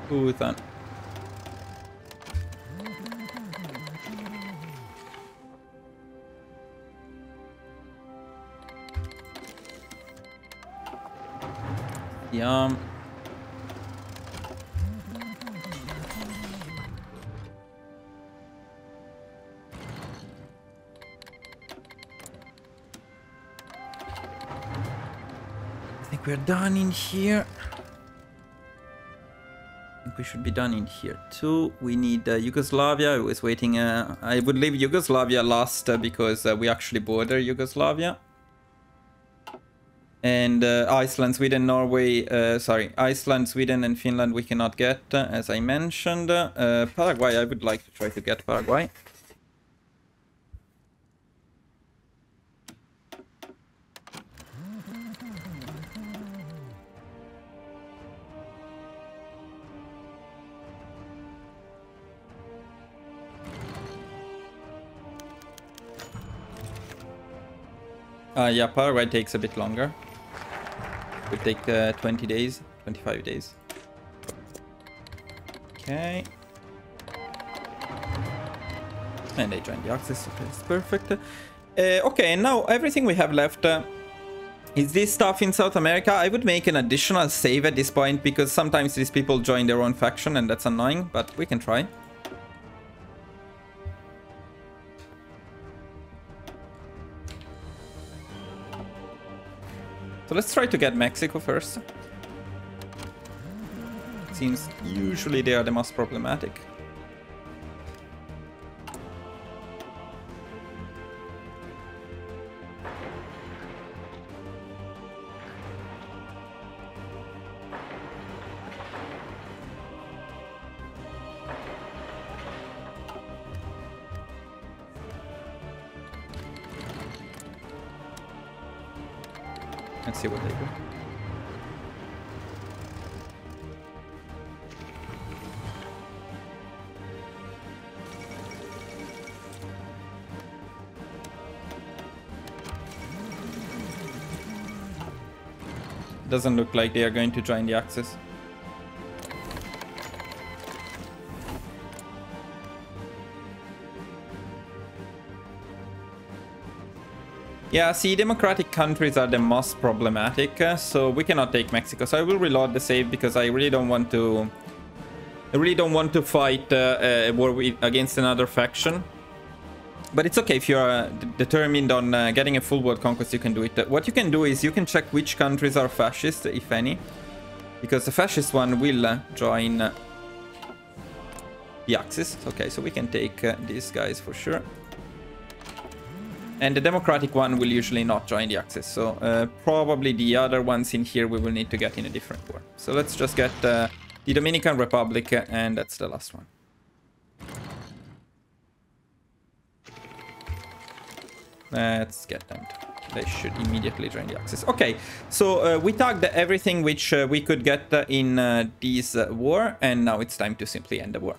Bhutan. Yum. I think we're done in here. I think we should be done in here too. We need Yugoslavia. I was waiting. I would leave Yugoslavia last because we actually border Yugoslavia. And Iceland, Sweden, Norway, sorry, Iceland, Sweden and Finland we cannot get, as I mentioned. Paraguay, I would like to try to get Paraguay. Yeah, Paraguay takes a bit longer. It would take 20 days, 25 days. Okay. And they joined the Axis, so that's perfect. Okay, and now everything we have left is this stuff in South America. I would make an additional save at this point because sometimes these people join their own faction and that's annoying, but we can try. So let's try to get Mexico first. Seems usually they are the most problematic. Let's see what they do. Doesn't look like they are going to join the Axis. Yeah, see, democratic countries are the most problematic, so we cannot take Mexico. So I will reload the save because I really don't want to. I really don't want to fight a war against another faction. But it's okay if you are determined on getting a full world conquest. You can do it. What you can do is you can check which countries are fascist, if any, because the fascist one will join the Axis. Okay, so we can take these guys for sure. And the democratic one will usually not join the Axis, so probably the other ones in here we will need to get in a different war. So let's just get the Dominican Republic, and that's the last one. Let's get them. They should immediately join the Axis. Okay, so we tagged everything which we could get in this war, and now it's time to simply end the war.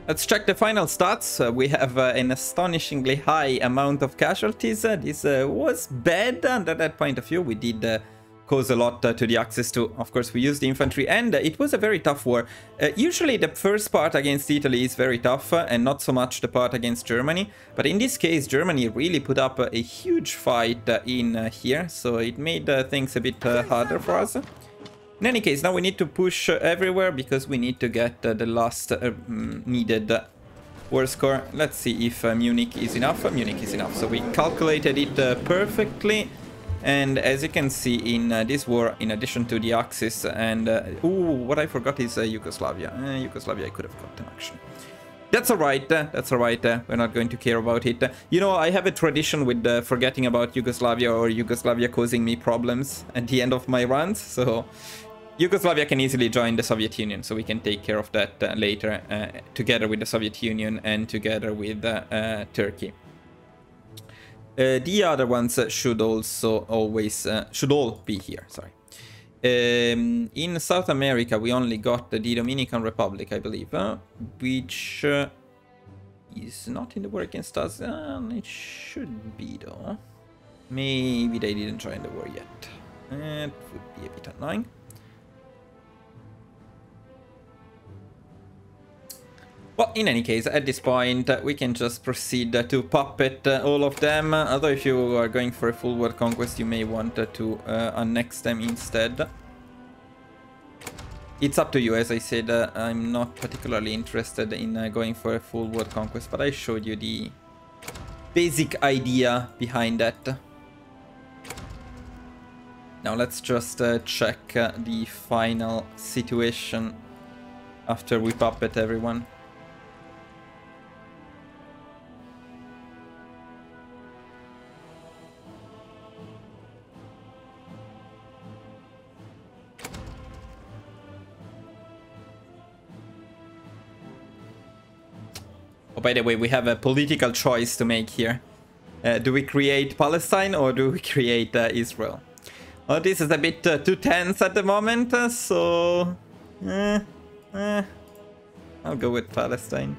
Let's check the final stats. We have an astonishingly high amount of casualties. This was bad under that point of view. We did cause a lot to the Axis too. Of course, we used the infantry, and it was a very tough war. Usually the first part against Italy is very tough, and not so much the part against Germany. But in this case, Germany really put up a huge fight in here, so it made things a bit harder for us. In any case, now we need to push everywhere because we need to get the last needed war score. Let's see if Munich is enough. Munich is enough. So we calculated it perfectly. And as you can see in this war, in addition to the Axis and... ooh, what I forgot is Yugoslavia. Yugoslavia I could have gotten, actually. That's alright, that's alright, we're not going to care about it. You know, I have a tradition with forgetting about Yugoslavia or Yugoslavia causing me problems at the end of my runs, so Yugoslavia can easily join the Soviet Union, so we can take care of that later, together with the Soviet Union and together with Turkey. The other ones should also always, should all be here, sorry. In South America, we only got the Dominican Republic, I believe, which is not in the war against us. It should be, though. Maybe they didn't join the war yet. It would be a bit annoying. Well, in any case, at this point, we can just proceed to puppet all of them. Although if you are going for a full world conquest, you may want to annex them instead. It's up to you. As I said, I'm not particularly interested in going for a full world conquest, but I showed you the basic idea behind that. Now let's just check the final situation after we puppet everyone. Oh, by the way, we have a political choice to make here. Do we create Palestine or do we create Israel? Well, this is a bit too tense at the moment, so... I'll go with Palestine.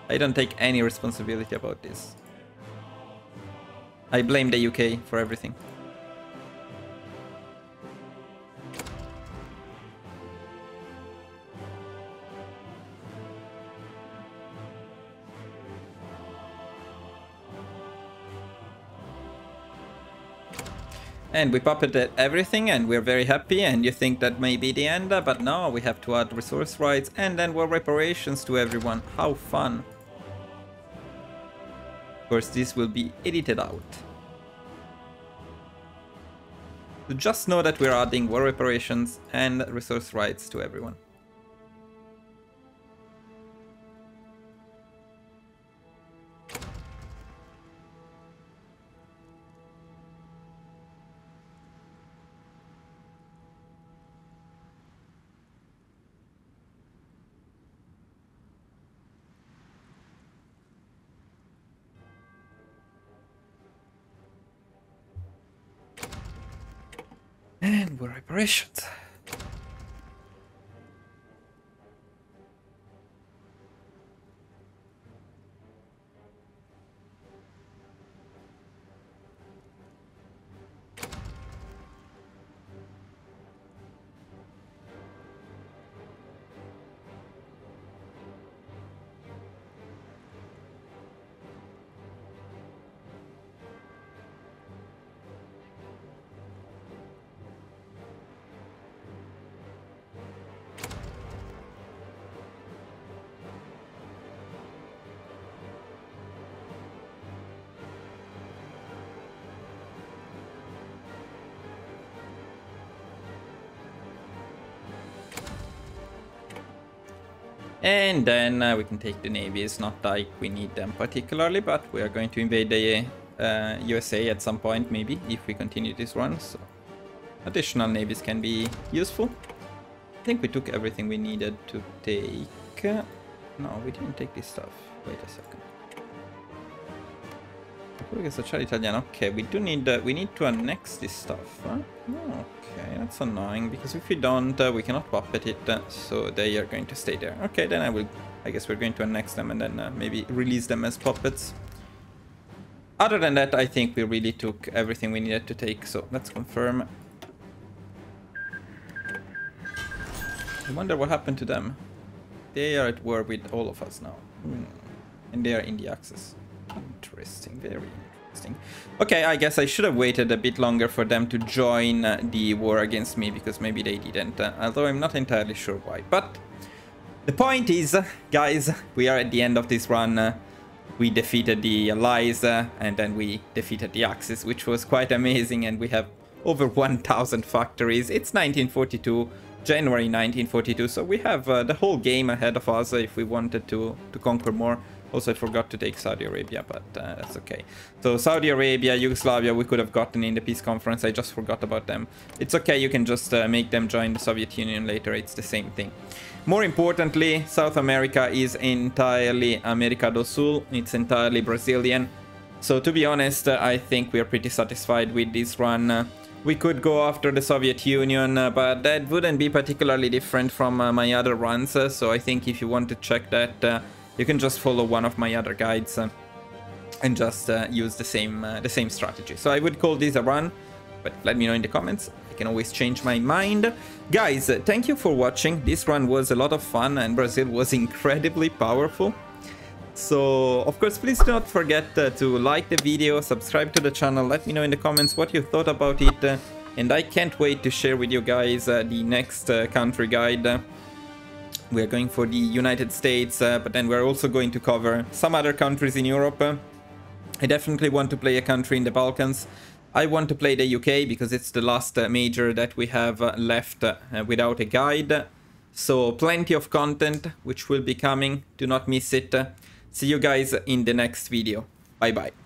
I don't take any responsibility about this. I blame the UK for everything. And we puppeted everything and we're very happy, and you think that may be the end, but no, we have to add resource rights and then war reparations to everyone. How fun. Of course, this will be edited out. So just know that we're adding war reparations and resource rights to everyone. And war reparations. And then we can take the navy. It's not like we need them particularly, but we are going to invade the USA at some point, maybe, if we continue this run. So additional navies can be useful. I think we took everything we needed to take. No, we didn't take this stuff. Wait a second. Repubblica Sociale Italiana. Okay, we do need we need to annex this stuff. Huh? Oh, okay, that's annoying because if we don't, we cannot puppet it. So they are going to stay there. Okay, then I guess we're going to annex them and then maybe release them as puppets. Other than that, I think we really took everything we needed to take. So let's confirm. I wonder what happened to them. They are at war with all of us now. And they are in the Axis. Interesting, very interesting. Okay, I guess I should have waited a bit longer for them to join the war against me, because maybe they didn't, although I'm not entirely sure why. But the point is, guys, we are at the end of this run. We defeated the Allies, and then we defeated the Axis, which was quite amazing, and we have over 1,000 factories. It's 1942. January 1942. So we have the whole game ahead of us if we wanted to conquer more. Also, I forgot to take Saudi Arabia, but that's okay. So Saudi Arabia, Yugoslavia, we could have gotten in the peace conference. I just forgot about them. It's okay, you can just make them join the Soviet Union later. It's the same thing. More importantly, South America is entirely América do Sul. It's entirely Brazilian. So to be honest, I think we are pretty satisfied with this run. We could go after the Soviet Union, but that wouldn't be particularly different from my other runs. So I think if you want to check that, you can just follow one of my other guides and just use the same strategy. So I would call this a run, but let me know in the comments. I can always change my mind. Guys, thank you for watching. This run was a lot of fun and Brazil was incredibly powerful. So, of course, please do not forget to like the video, subscribe to the channel, let me know in the comments what you thought about it. And I can't wait to share with you guys the next country guide. We're going for the United States, but then we're also going to cover some other countries in Europe. I definitely want to play a country in the Balkans. I want to play the UK because it's the last major that we have left without a guide. So plenty of content which will be coming. Do not miss it. See you guys in the next video. Bye bye.